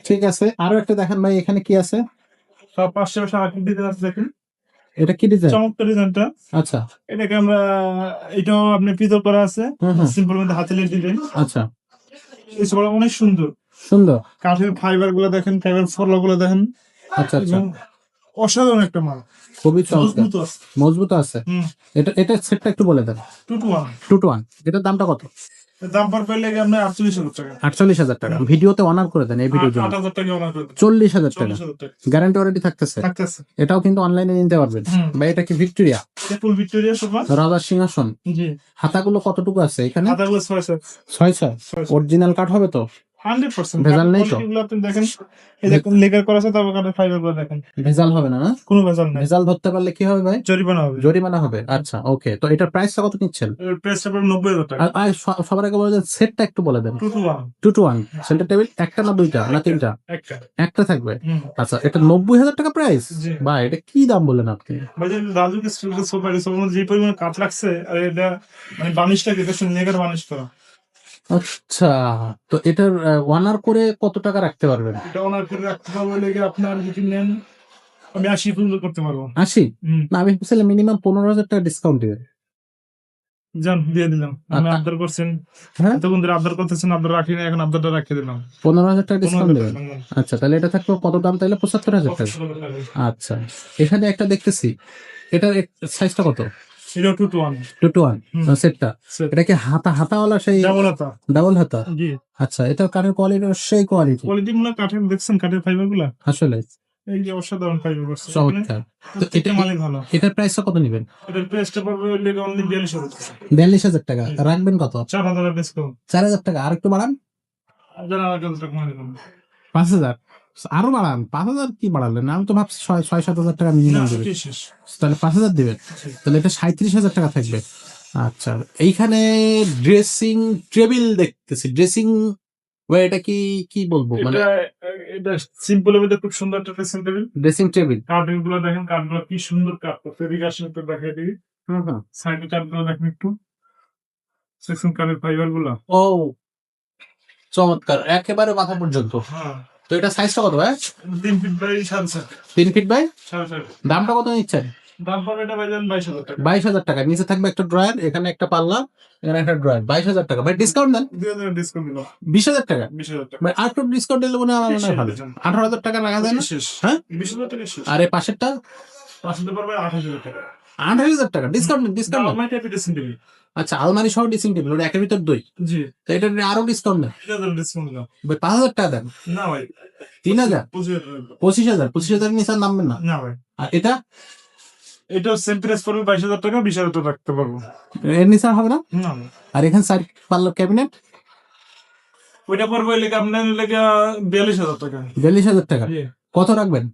ঠিক আছে, আরো একটা দেখেন ভাই, এখানে কি আছে? সব 500 আকিম ডিজাইন আছে দেখেন। এটা কি ডিজাইন? চমৎকার ডিজাইনটা। আচ্ছা। এটাকে আমরা, এটাও আপনি পিতল করা আছে। হুম হুম। সিম্পল মধ্যে হাতেলের ডিজাইন। আচ্ছা, এই সবটা অনেক সুন্দর। সুন্দর। কাঠের ফাইবার গুলো দেখেন, ফাইবার ফর্লা গুলো দেখেন। আচ্ছা আচ্ছা, এবং অসাধারণ একটা মাল। খুবই চমৎকার, মজবুত আছে। মজবুত আছে। হুম। এটা সেটটা একটু বলে দেন। 2 to 1। 2 to 1 এটার দামটা কত? এর দাম পড়বে লেগে আপনার 48,000 টাকা। 48,000 টাকা। ভিডিওতে অনার করে দেন এই ভিডিওর জন্য। 8,000 টাকা অনার করে দেন। 40,000 টাকা 40,000 টাকা গ্যারান্টি ওয়ারেন্টি থাকতেছে। থাকতেছে। এটাও কিন্তু অনলাইনে নিতে পারবেন হুম। ভাই। এটা কি ভিক্টোরিয়া? এটা ফুল ভিক্টোরিয়া সোফা। রাজার সিংহাসন। জি। হাতাগুলো কতটুকু আছে এখানে? হাতাগুলো 6 6 অরিজিনাল কাঠ হবে তো? 100%। ভেজাল নেই তো? কোয়ালিটিগুলো আপনি দেখেন, এই দেখুন লেকার করা আছে, তারপর কাঠের ফাইবার গুলো দেখেন। ভেজাল হবে না? না, কোনো ভেজাল নাই। ভেজাল ধরতে পারলে কি হবে ভাই? জরিমানা হবে। জরিমানা হবে। আচ্ছা ওকে, তো এটার প্রাইসটা কত নিচ্ছেন? এর প্রাইসটা পড়বে 90,000 টাকা। আর সবার আগে বলে দেন সেটটা একটু বলে দেন। 2 to 1। 2 to 1 সেন্টার টেবিল একটা না দুইটা না তিনটা? একটা। একটা থাকবে। হুম। আচ্ছা, এটা 90,000 টাকা প্রাইস? জি। ভাই এটা কি দাম বললেন আপনি? ভাই যে রাজুকে স্টিলের সোফা, এই সোফার মধ্যে যে পরিমাণ কাঠ লাগছে, আর এটা মানে বানিশটা দেখেন, লেকার বানিশ করা। আচ্ছা, তো এটার ওয়ানার করে কত টাকা রাখতে পারবেন? এটা অনার করে রাখতে পারবো লেগে আপনার যদি নেন, আমি 80 পর্যন্ত করতে পারবো। 80? হুম। না, আমি ভাবছিলাম মিনিমাম 15,000 টাকা ডিসকাউন্ট দিবে। যান দিয়ে দিলাম। আমি আচ্ছা। আবদার করছেন, হ্যাঁ, এতক্ষণ ধরে আবদার করতেছেন, আবদার রাখি না, এখন আবদারটা রাখিয়ে দিলাম। 15,000 টাকা ডিসকাউন্ট 15,000 দেবেন। টাকা। আচ্ছা, তাহলে এটা থাকবে কত দাম তাইলে? 75,000 টাকা। আচ্ছা, এখানে একটা দেখতেছি, এটার সাইজটা কত? এটা 2 to 1। 2 to 1 হুম। সেটটা। Set। এটা কি হাতাওয়ালা সেই ডাবল হাতা। ডাবল হাতা? জি। আচ্ছা, এটার কাঠের কোয়ালিটি সেই কোয়ালিটি কোয়ালিটি গুলো কাঠের দেখছেন, কাঠের ফাইবার গুলা আসলে এই যে অসাধারণ ফাইবার করছে। চমৎকার। তো এটা মালিক ভালো। এটার প্রাইসটা কত নেবেন? এটার প্রাইসটা পড়বে লেগে অনলি 42,000 টাকা। 42,000 টাকা। রাখবেন কত? 4,000 ডিসকাউন্ট। 4,000 টাকা। আর একটু বাড়ান। যারা আর কত টাকা মালিক ভালো। 5,000 আরো বাড়ান। 5,000 কি বাড়ালেন? আমি তো ভাবছি 6-7,000 টাকা মিনিমাম না, দেবে। এটাই শেষ। তাহলে 5,000 দিবেন। তাহলে এটা 37,000 টাকা থাকবে। আচ্ছা, এইখানে ড্রেসিং টেবিল দেখতেছি। ড্রেসিং এটা কি কি বলবো মানে? এটা সিম্পল এর মধ্যে খুব সুন্দর একটা dressing table. Dressing table. Cartoon গুলো দেখেন, কার্টুন কি সুন্দর কাট করতে। এদিকে আসলে একটু দেখাই দিই। হুম। সাইডে কার্টুন দেখেন একটু। সেকশন কার্ডের ফাইবার গুলো। ও চমৎকার, একেবারে মাথা পর্যন্ত। হ্যাঁ। তো এটা সাইজটা কত ভাই? 3 ফিট বাই 7.5। 3 fit by 7.5। দামটা কত নিচ্ছেন? দাম পড়বে এটা ভাইজান 22,000 টাকা। 22,000 টাকা। নিচে থাকবে একটা ড্রয়ার, এখানে একটা পাল্লা, এখানে একটা ড্রয়ার। 22,000 টাকা ভাই, ডিসকাউন্ট দেন। 2,000 ডিসকাউন্ট দিলাম। 20,000 টাকা 20,000 টাকা। ভাই, আর একটু ডিসকাউন্ট দিলে মনে হয় আমার মনে হয় ভালো। 18,000 টাকা রাখা যায় না? শেষ। হ্যাঁ, 20,000 টাকা শেষ। আর এই পাশেরটা পাঁচশো পড়বে 8,000 টাকা। 8,000 টাকা ডিসকাউন্ট ডিসকাউন্ট। আমার টাইপের ড্রেসিং টেবিল। আচ্ছা, আলমারি সহ ড্রেসিং টেবিল, ওটা একের ভিতর 2। জি। তো এটা নিয়ে আরো ডিসকাউন্ট দেন 3,000 ডিসকাউন্ট দিলাম। ভাই। 5,000 টাকা দেন। না ভাই। 3,000? 25,000। 25,000? 25,000 নিচে আর নামবেন না। না ভাই। আর এটা এটাও সেম প্রাইস পড়বে 22,000 টাকা, 20,000 টাকা রাখতে পারবো। এর নিচে আর হবে না? না। আর এখানে সাইড পাল্লা ক্যাবিনেট ওইটা পড়বে লেগে আপনার লেগে 42,000 টাকা। 42,000 টাকা। জি। কত রাখবেন?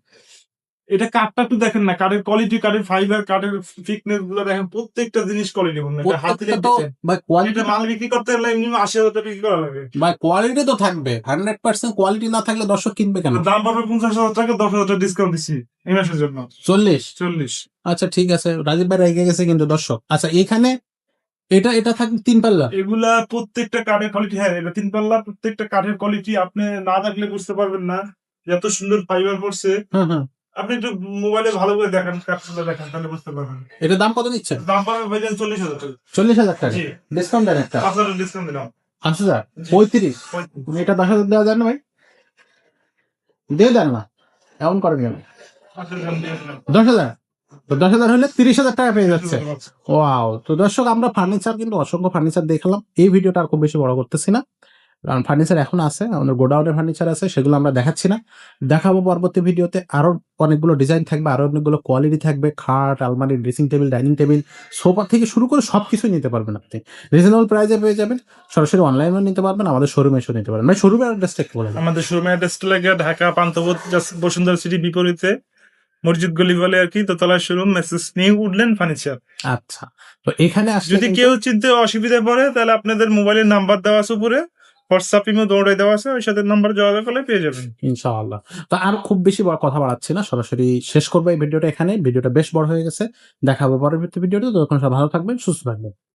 এটা কাঠটা একটু দেখেন না, কাঠের কোয়ালিটি, কাঠের ফাইবার, কাঠের থিকনেস গুলো দেখেন, প্রত্যেকটা জিনিস কোয়ালিটি বলুন। এটা হাতে প্রত্যেকটা তো ভাই কোয়ালিটি, এটা মাল বিক্রি করতে গেলে এমনি 80,000 টাকা বিক্রি করা লাগে। ভাই কোয়ালিটি তো থাকবে, 100% কোয়ালিটি না থাকলে দর্শক কিনবে কেন? দাম পাবে 50,000 টাকা, 10,000 টাকা ডিসকাউন্ট দিচ্ছি এই মাসের জন্য। 40। 40। আচ্ছা ঠিক আছে, রাজীব ভাই রেগে গেছে কিন্তু দর্শক। আচ্ছা এখানে এটা এটা থাকবে 3 পাল্লা। এগুলা প্রত্যেকটা কাঠের কোয়ালিটি, হ্যাঁ এটা 3 পাল্লা, প্রত্যেকটা কাঠের কোয়ালিটি আপনি না দেখলে বুঝতে পারবেন না যে এত সুন্দর ফাইবার করছে। হুম। আপনি একটু মোবাইলে ভালো করে দেখেন, কাঠগুলো দেখেন, তাহলে বুঝতে পারবেন। এটার দাম কত নিচ্ছে? দাম পাবে ভাইজান 40,000 টাকা। 40,000 টাকা জি। ডিসকাউন্ট দেন একটা। 5,000 ডিসকাউন্ট দিলাম। 5,000 35। 35,000 এটা 10,000 দেওয়া যায় না ভাই? দিয়ে দেন না, এমন করেন কেন? দিয়ে দিলাম। 10,000, তো 10,000 হলে 30,000 টাকা পেয়ে যাচ্ছে। ওয়াও! তো দর্শক আমরা ফার্নিচার কিন্তু অসংখ্য ফার্নিচার দেখলাম। এই ভিডিওটা আর খুব বেশি বড় করতেছি না, কারণ ফার্নিচার এখন আছে, আমাদের গোডাউনের ফার্নিচার আছে, সেগুলো আমরা দেখাচ্ছি না। দেখাবো পরবর্তী ভিডিওতে। আরো অনেকগুলো ডিজাইন থাকবে, আরো অনেকগুলো কোয়ালিটি থাকবে। খাট, আলমারি, dressing table, dining table, sofa থেকে শুরু করে সবকিছু নিতে পারবেন আপনি। রিজনেবল প্রাইসে পেয়ে যাবেন। সরাসরি অনলাইনেও নিতে পারবেন, আমাদের শোরুমে এসেও নিতে পারবেন। ভাই শোরুমের অ্যাড্রেসটা একটু বলে দিন। আমাদের শোরুমের অ্যাড্রেসটা লাগে ঢাকা পান্থপথ বসুন্ধরা সিটি বিপরীতে মসজিদ গলি বলে আর কি, দোতলার শোরুম, মেসেস নিউ উডল্যান্ড ফার্নিচার। আচ্ছা, তো এখানে আসলে যদি কেউ চিনতে অসুবিধা পড়ে তাহলে আপনাদের মোবাইলের নাম্বার দেওয়া আছে উপরে, হোয়াটসঅ্যাপ ইমো দৌড়াই দেওয়া আছে, ওই সাথে নাম্বার যোগাযোগ করলে পেয়ে যাবেন। ইনশাআল্লাহ। তো আর খুব বেশি বড় কথা বাড়াচ্ছি না, সরাসরি শেষ করবো এই ভিডিওটা এখানে। ভিডিওটা বেশ বড় হয়ে গেছে। দেখা হবে পরবর্তী ভিডিওতে। ততক্ষণ সব ভালো থাকবেন, সুস্থ থাকবেন।